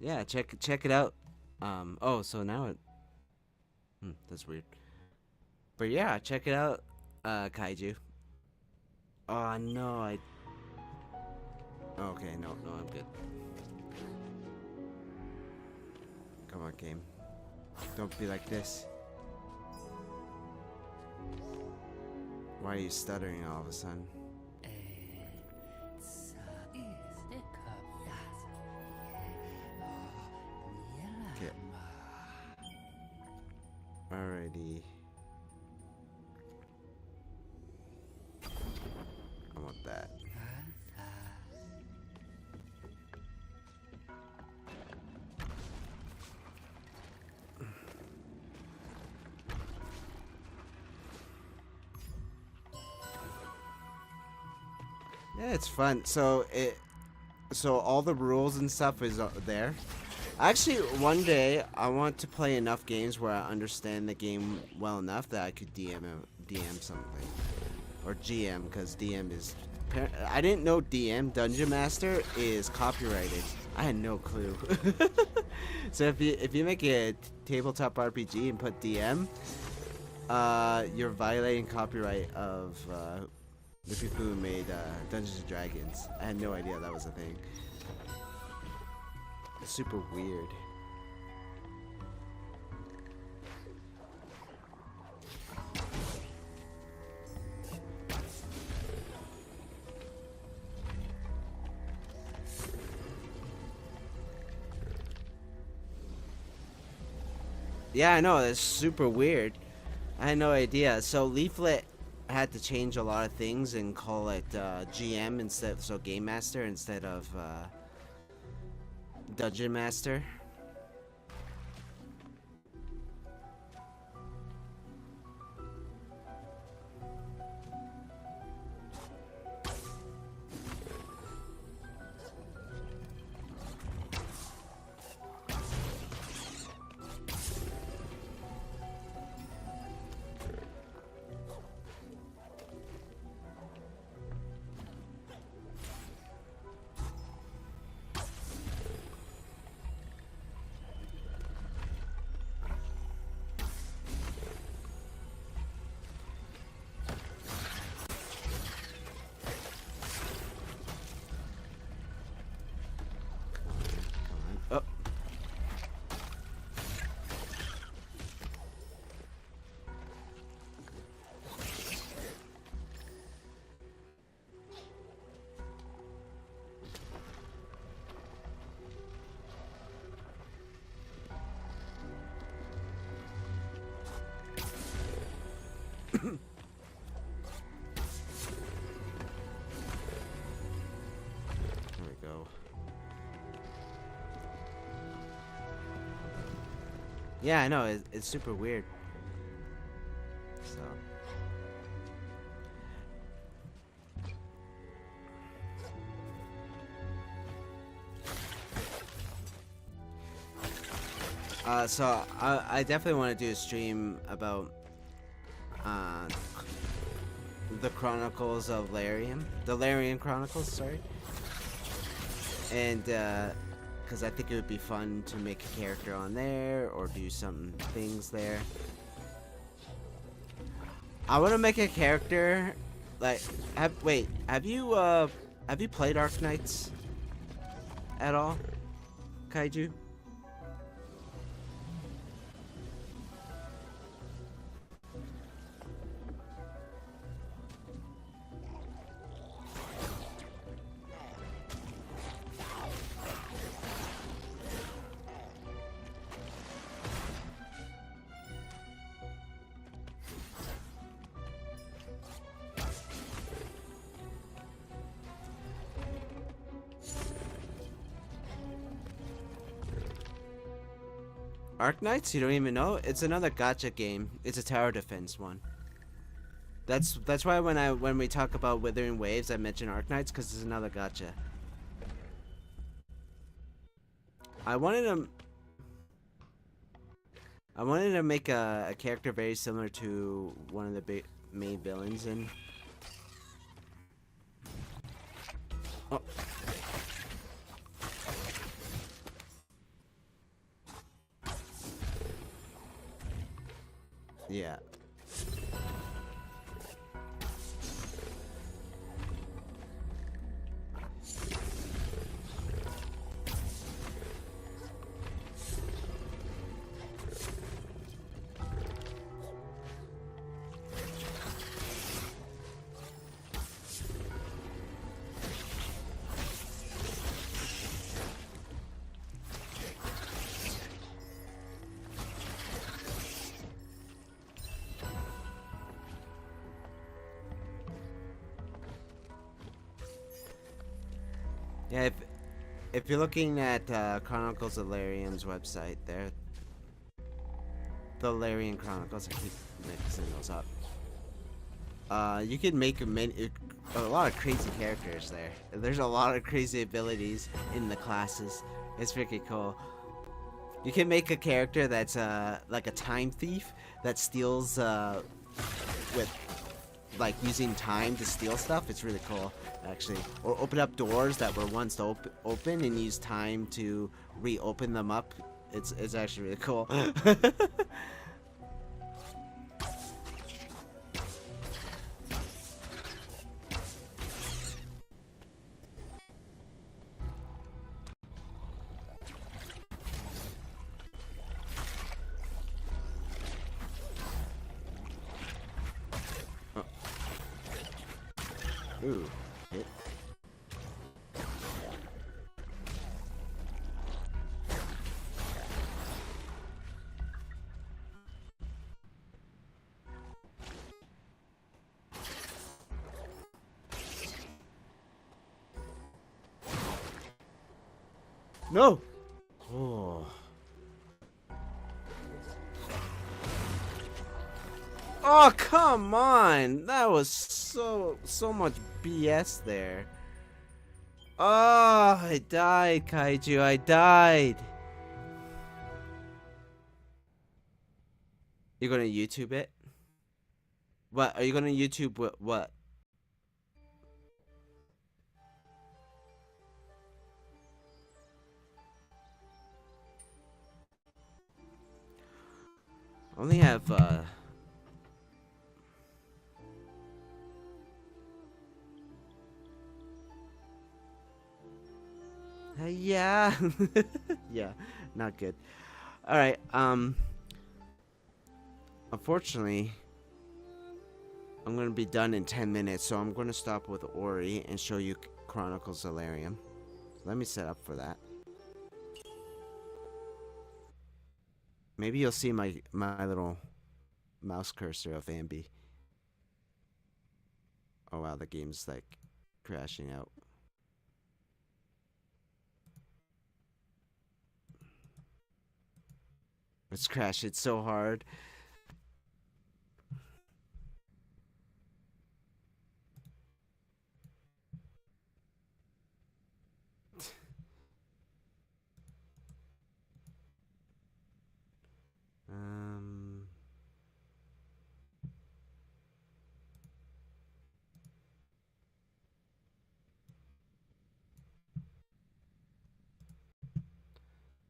Yeah, check it out. Oh, so now it. That's weird. But yeah, check it out, Kaiju. Oh no, Okay, no, I'm good. Come on, game. Don't be like this. Why are you stuttering all of a sudden? Okay. Alrighty. I want that. Yeah, it's fun. So all the rules and stuff is there. Actually, one day I want to play enough games where I understand the game well enough that I could DM something, or GM, because DM is. I didn't know DM Dungeon Master is copyrighted. I had no clue. So if you make a tabletop RPG and put DM, you're violating copyright of the people who made Dungeons and Dragons. I had no idea that was a thing. It's super weird. Yeah, I know, it's super weird. I had no idea. So Leaflet had to change a lot of things and call it GM instead, so Game Master instead of Dungeon Master. Oh. There we go. Yeah, I know, it's super weird. So. So I definitely want to do a stream about the Chronicles of Larian, the Larian Chronicles, sorry. And because I think it would be fun to make a character on there or do some things there. I want to make a character like wait, have you played Arc Knights at all, Kaiju? Arc Knights? You don't even know? It's another gacha game. It's a tower defense one. That's why when we talk about Withering Waves, I mention Arc Knights because it's another gacha. I wanted to make a character very similar to one of the main villains in. Oh. Yeah. Yeah, if you're looking at Chronicles of Larian's website, there, the Larian Chronicles, I keep mixing those up. You can make a lot of crazy characters there. There's a lot of crazy abilities in the classes. It's freaking cool. You can make a character that's like a time thief that steals with like using time to steal stuff. It's really cool, actually. Or open up doors that were once open and use time to reopen them up. It's actually really cool. Ooh, hit. No! Oh. Oh, come on! That was so much BS there. Oh, I died, Kaiju. I died. You're gonna YouTube it? What? Are you gonna YouTube what? I only have, yeah. Yeah, not good. Alright, unfortunately, I'm gonna be done in 10 minutes, so I'm gonna stop with Ori and show you Chronicles of Larian. Let me set up for that. Maybe you'll see my little mouse cursor of Ambi. Oh wow, the game's like crashing out. It's crashing so hard. Um,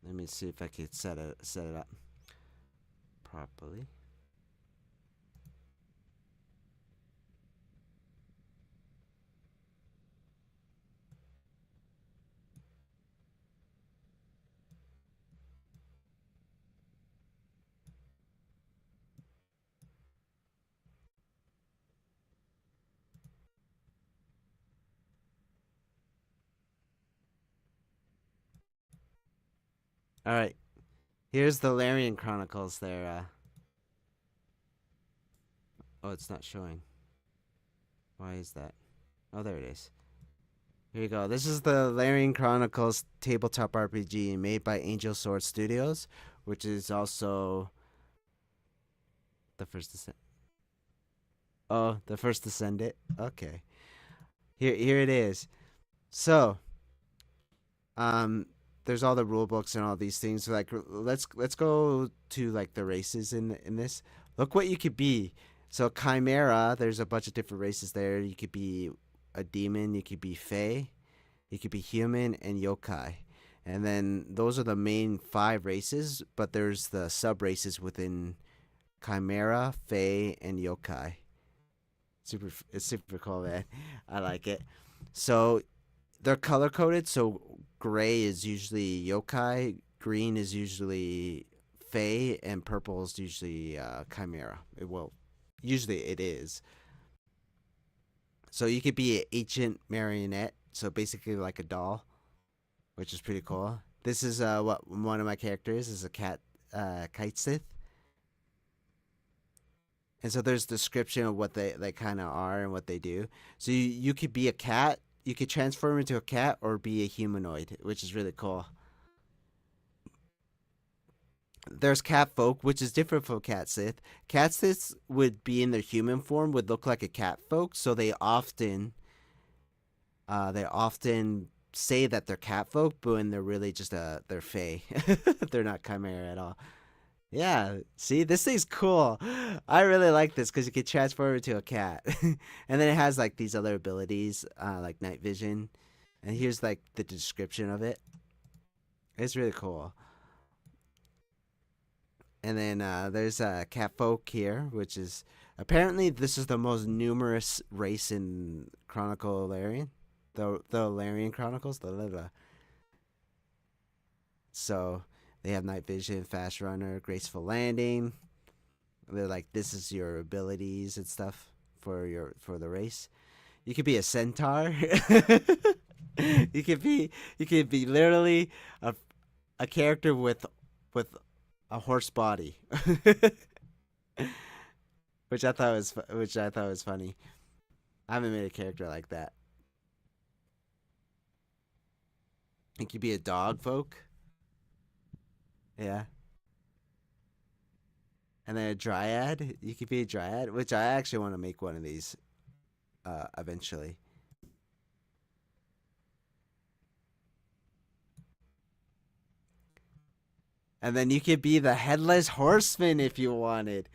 Let me see if I can set it up properly. All right. Here's the Larian Chronicles there. Oh, it's not showing. Why is that? Oh, there it is. Here you go. This is the Larian Chronicles tabletop RPG made by Angel Sword Studios, which is also the first descent. Oh, the first descendant. Okay. Here it is. So, um, there's all the rule books and all these things. Like, let's go to like the races in this. Look what you could be. So Chimera, there's a bunch of different races there. You could be a demon. You could be Fae. You could be human and yokai. And then those are the main 5 races, but there's the sub races within Chimera, Fae, and yokai. It's super cool, man. I like it. So they're color coded. So gray is usually yokai, green is usually Fae, and purple is usually Chimera. Usually it is. So you could be an ancient marionette. So basically like a doll, which is pretty cool. This is what one of my characters is, a cat, kite sith. And so there's description of what they kind of are and what they do. So you could be a cat, you could transform into a cat or be a humanoid, which is really cool. There's cat folk, which is different from cat sith. Cat siths would be in their human form, would look like a cat folk, so they often say that they're cat folk, but when they're really just they're fae. They're not chimera at all. Yeah, see, this thing's cool. I really like this because you can transform into a cat, and then it has like these other abilities, like night vision. And here's like the description of it. It's really cool. And then there's cat folk here, which is apparently this is the most numerous race in Chronicle Larian, the Larian Chronicles. So they have night vision, fast runner, graceful landing. They're like, this is your abilities and stuff for the race. You could be a centaur. you could be literally a character with a horse body, which I thought was funny. I haven't made a character like that. You could be a dog folk. Yeah. And then a dryad. You could be a dryad, which I actually want to make one of these eventually. And then you could be the headless horseman if you wanted.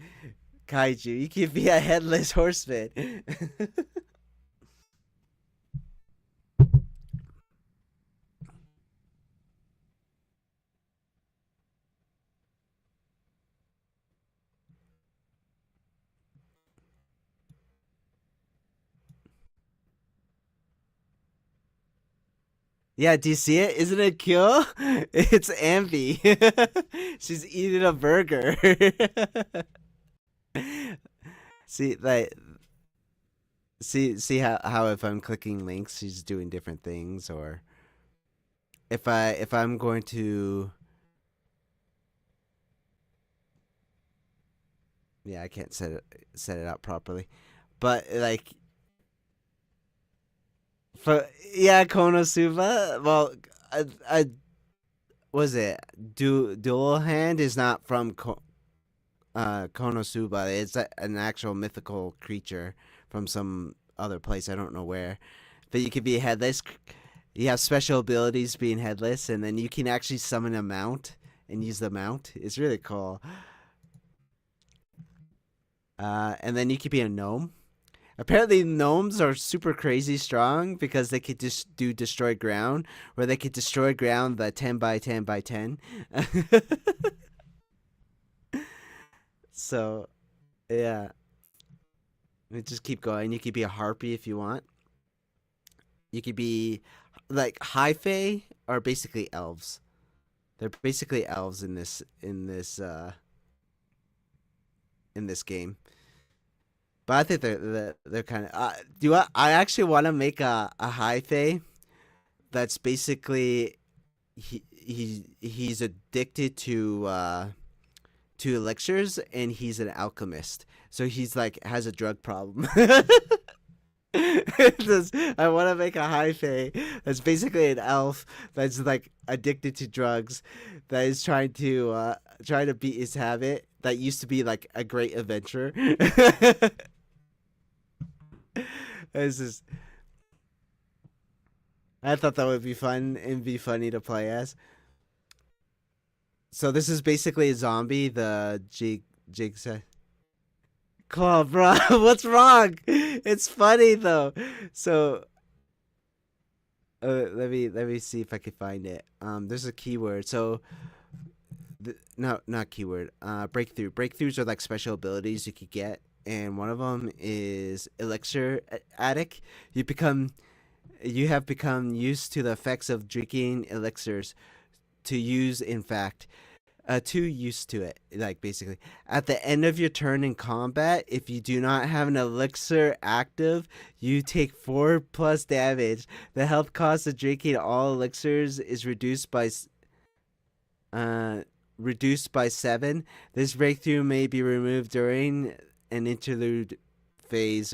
Kaiju, you could be a headless horseman. Yeah, do you see it? Isn't it cool? It's Ambi. She's eating a burger. see, like, see how if I'm clicking links, she's doing different things, or if I'm going to, yeah, I can't set it up properly, but like for yeah, Konosuba. Well, I was it dual hand is not from Konosuba. It's an actual mythical creature from some other place. I don't know where. But you can be headless. You have special abilities being headless, and then you can actually summon a mount and use the mount. It's really cool. And then you could be a gnome. Apparently, gnomes are super crazy strong because they could just do destroy ground, where they could destroy ground the 10 by 10 by 10. So, yeah. Just keep going. You could be a harpy if you want. You could be like high fae are basically elves. They're basically elves in this game. But I think they're kind of. Do I actually want to make a high fae that's basically he's addicted to elixirs and he's an alchemist. So he's like has a drug problem. I want to make a high fae that's basically an elf that's like addicted to drugs, that is trying to beat his habit. That used to be like a great adventurer. It's just, I thought that would be fun and be funny to play as. So this is basically a zombie. The jig said. Come on, bro. What's wrong? It's funny though. So let me see if I can find it. There's a keyword. So no, not keyword. Breakthrough. Breakthroughs are like special abilities you could get, and one of them is elixir addict. You have become used to the effects of drinking elixirs. To use, in fact, too used to it, like basically. At the end of your turn in combat, if you do not have an elixir active, you take 4 plus damage. The health cost of drinking all elixirs is reduced by 7. This breakthrough may be removed during an interlude phase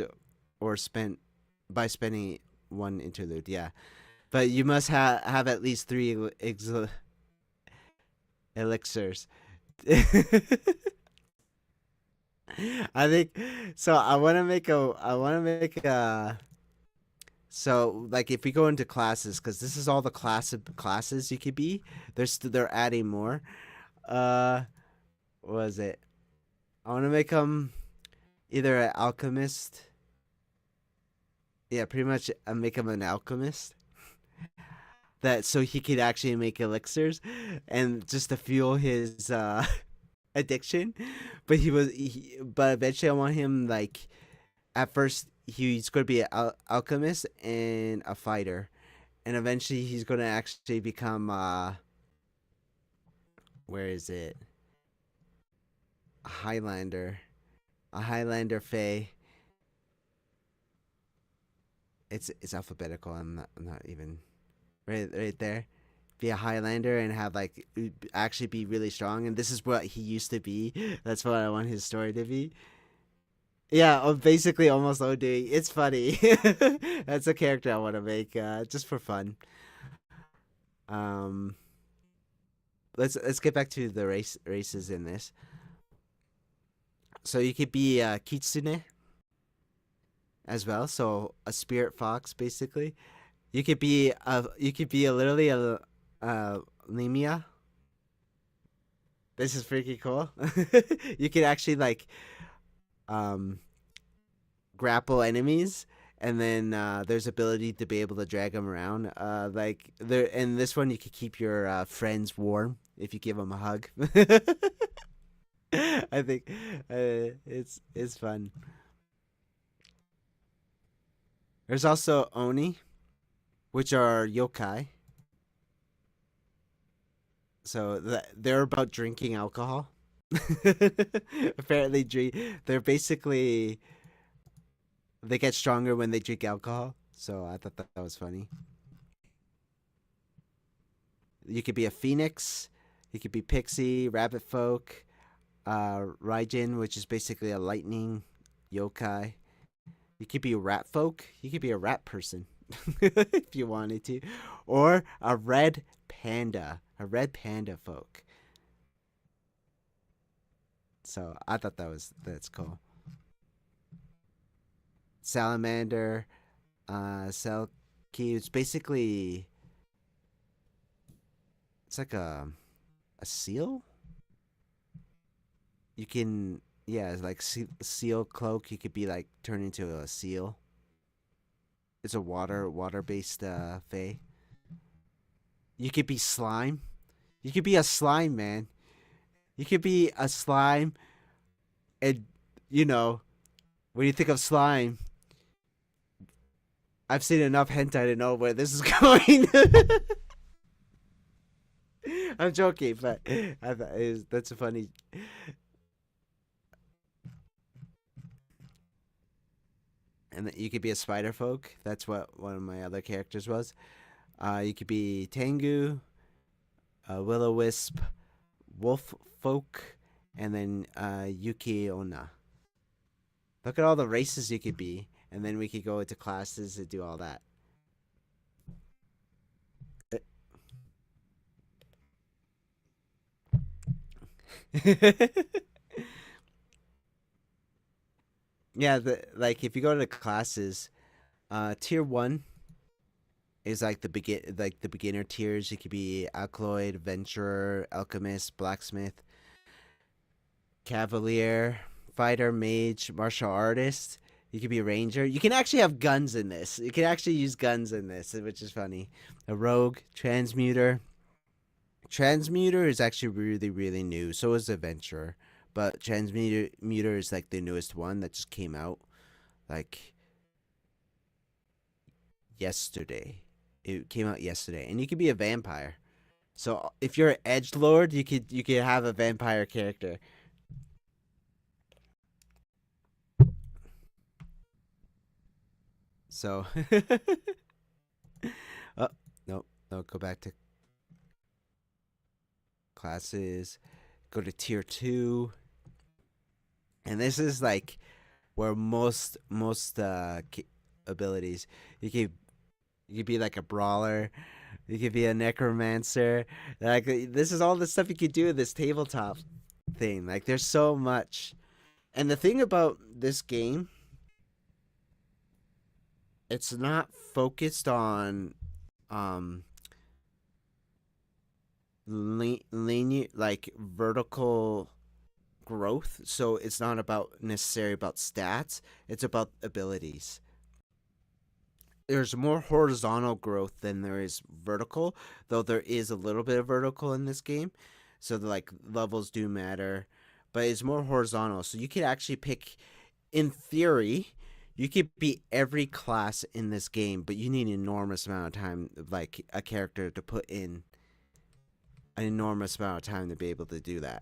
or spent by spending one interlude. Yeah, but you must have at least 3 elixirs. I think so. I want to make a. So like if we go into classes, because this is all the classes you could be. They're adding more. Uh, what was it? I want to make them either an alchemist. Yeah, pretty much. Make him an alchemist. That so he could actually make elixirs, and just to fuel his addiction. But eventually I want him like at first he's going to be an alchemist and a fighter, and eventually he's going to actually become where is it, a Highlander Fae. It's alphabetical. I'm not even right there. Be a Highlander and have like actually be really strong, and this is what he used to be. That's what I want his story to be. Yeah, basically almost OD. It's funny. That's a character I want to make, just for fun. Um, let's get back to the races in this. So you could be Kitsune as well. So a spirit fox, basically. You could be literally a lemia. This is freaking cool. You could actually like um grapple enemies, and then there's ability to be able to drag them around. Like there, and this one you could keep your friends warm if you give them a hug. I think it's fun. There's also oni, which are yokai. So they're about drinking alcohol. Apparently, they're basically they get stronger when they drink alcohol. So I thought that was funny. You could be a phoenix. You could be pixie, rabbit folk, Raijin, which is basically a lightning yokai. You could be a rat folk. You could be a rat person if you wanted to, or a red panda folk. So I thought that's cool. Salamander, Selkie. It's basically it's like a seal. You can Yeah, it's like seal cloak. You could be like turned into a seal. It's a water based fae. You could be slime. You could be a slime man. You could be a slime, and you know when you think of slime, I've seen enough hentai to know where this is going. I'm joking, but that's a funny. And you could be a spider folk. That's what one of my other characters was. You could be Tengu, Willow Wisp, Wolf Folk, and then Yuki Onna. Look at all the races you could be, and then we could go into classes and do all that. Yeah, like if you go to the classes, tier 1 is like the beginner tiers. You could be alkaloid, adventurer, alchemist, blacksmith, cavalier, fighter, mage, martial artist. You could be a ranger. You can actually have guns in this. You can actually use guns in this, which is funny. A rogue, transmuter. Transmuter is actually really, really new. So is adventurer, but transmuter is like the newest one that just came out like yesterday. It came out yesterday, and you could be a vampire. So if you're an edge lord, you could have a vampire character. So, oh no, no, go back to classes. Go to tier 2, and this is like where most abilities you could you could be like a brawler. You could be a necromancer. Like this is all the stuff you could do in this tabletop thing. Like there's so much. And the thing about this game, it's not focused on um linear like vertical growth. So it's not about necessarily about stats. It's about abilities. There's more horizontal growth than there is vertical, though there is a little bit of vertical in this game. So the like levels do matter, but it's more horizontal. So you could actually pick, in theory, you could be every class in this game, but you need an enormous amount of time, like a character to put in an enormous amount of time to be able to do that.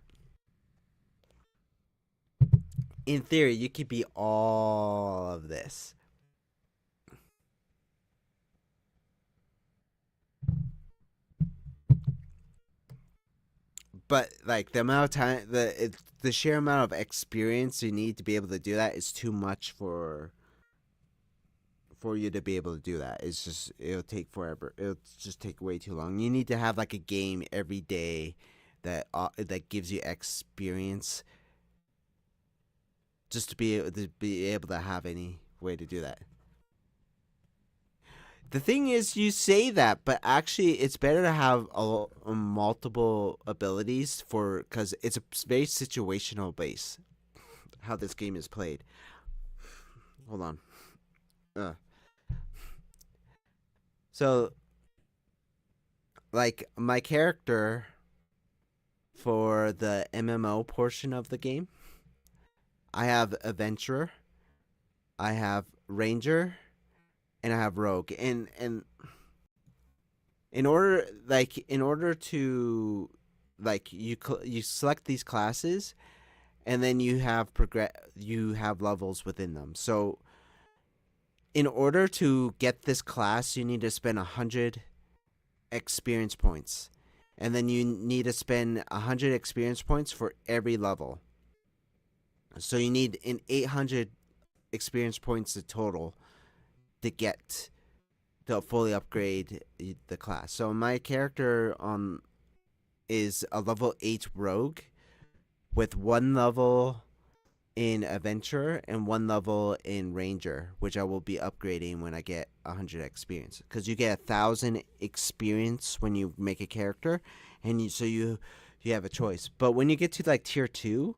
In theory, you could be all of this. But like the amount of time, the sheer amount of experience you need to be able to do that is too much for you to be able to do that. It's just it'll take forever. It'll just take way too long. You need to have like a game every day that gives you experience just to be able to have any way to do that. The thing is, you say that, but actually, it's better to have multiple abilities for because it's a very situational base. How this game is played. Hold on. Uh. So, like my character for the MMO portion of the game, I have adventurer, I have ranger, and I have rogue. And in order to like you select these classes, and then you have levels within them. So in order to get this class, you need to spend 100 experience points, and then you need to spend 100 experience points for every level. So you need an 800 experience points in total to get to fully upgrade the class. So my character is a level 8 rogue with one level in adventurer and one level in ranger, which I will be upgrading when I get 100 experience. Because you get 1,000 experience when you make a character, and you have a choice. But when you get to like tier 2,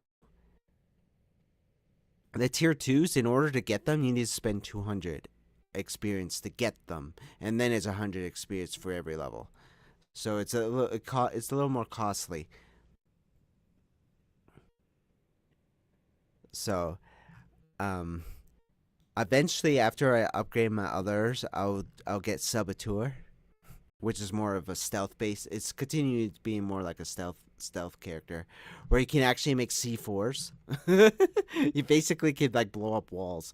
The tier 2s, in order to get them, you need to spend 200 experience to get them, and then it's 100 experience for every level. So it's it's a little more costly. So, um, eventually after I upgrade my others, I'll get Saboteur, which is more of a stealth base. It's continuing being more like a stealth character, where you can actually make C4s. You basically could like blow up walls.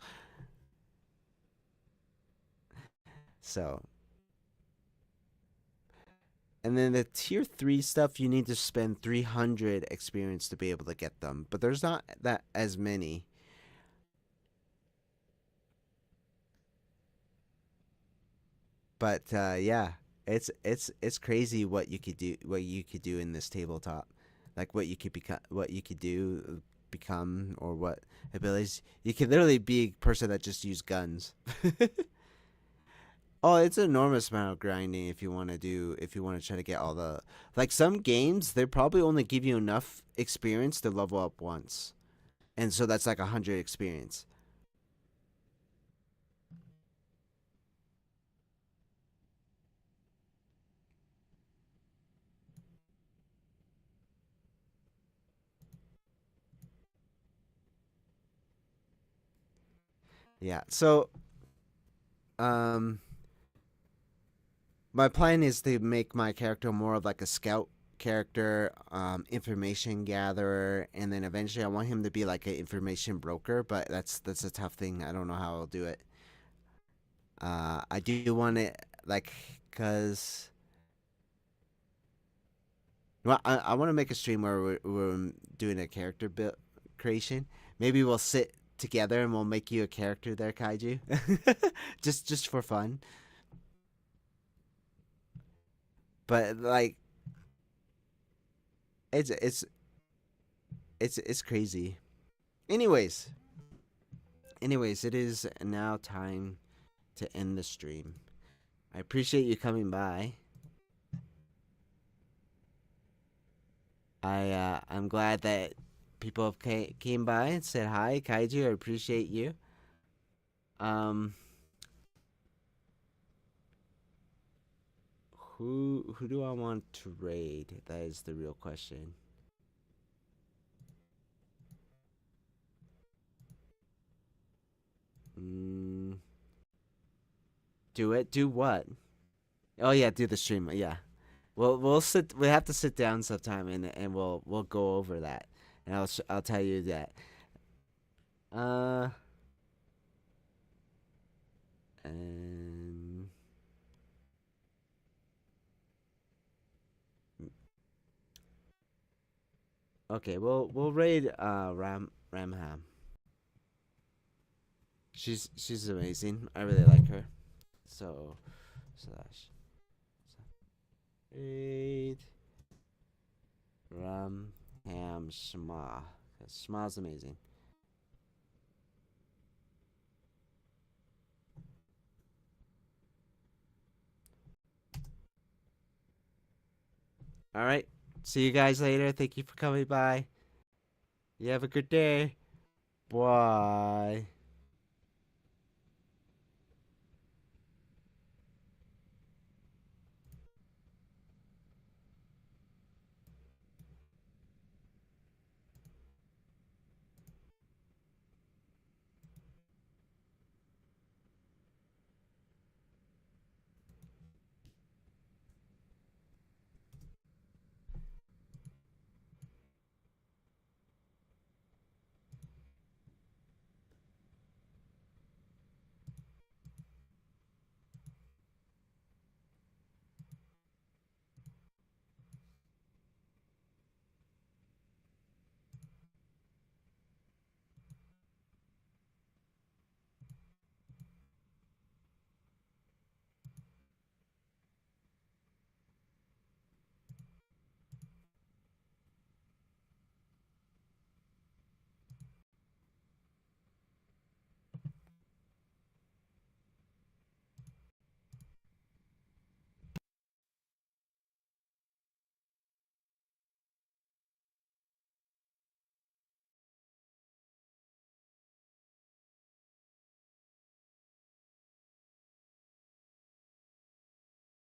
So, and then the tier 3 stuff, you need to spend 300 experience to be able to get them, but there's not that as many. But yeah, it's crazy what you could do in this tabletop, like what you could become, what you could do become, or what abilities you could literally be a person that just use guns. Oh, it's an enormous amount of grinding if you want to try to get all the, like, some games they probably only give you enough experience to level up once, and so that's like 100 experience. Yeah. So um my plan is to make my character more of like a scout character, information gatherer, and then eventually I want him to be like an information broker. But that's a tough thing. I don't know how I'll do it. I do want it like, cause well, I want to make a stream where we're doing a character build creation. Maybe we'll sit together and we'll make you a character there, Kaiju, just for fun. But like, it's it's it's crazy. Anyways, anyways, it is now time to end the stream. I appreciate you coming by. I'm glad that people have came by and said hi, Kaiju. I appreciate you. Um, who do I want to raid? That is the real question. Mm, do it. Do what? Oh yeah, do the stream. Yeah. We'll sit. We have to sit down sometime and we'll go over that, and I'll tell you that. Uh, and okay, we'll raid Ramham. She's amazing. I really like her. So slash raid Ramham Shma. Shma's amazing. All right. See you guys later. Thank you for coming by. You have a good day. Bye.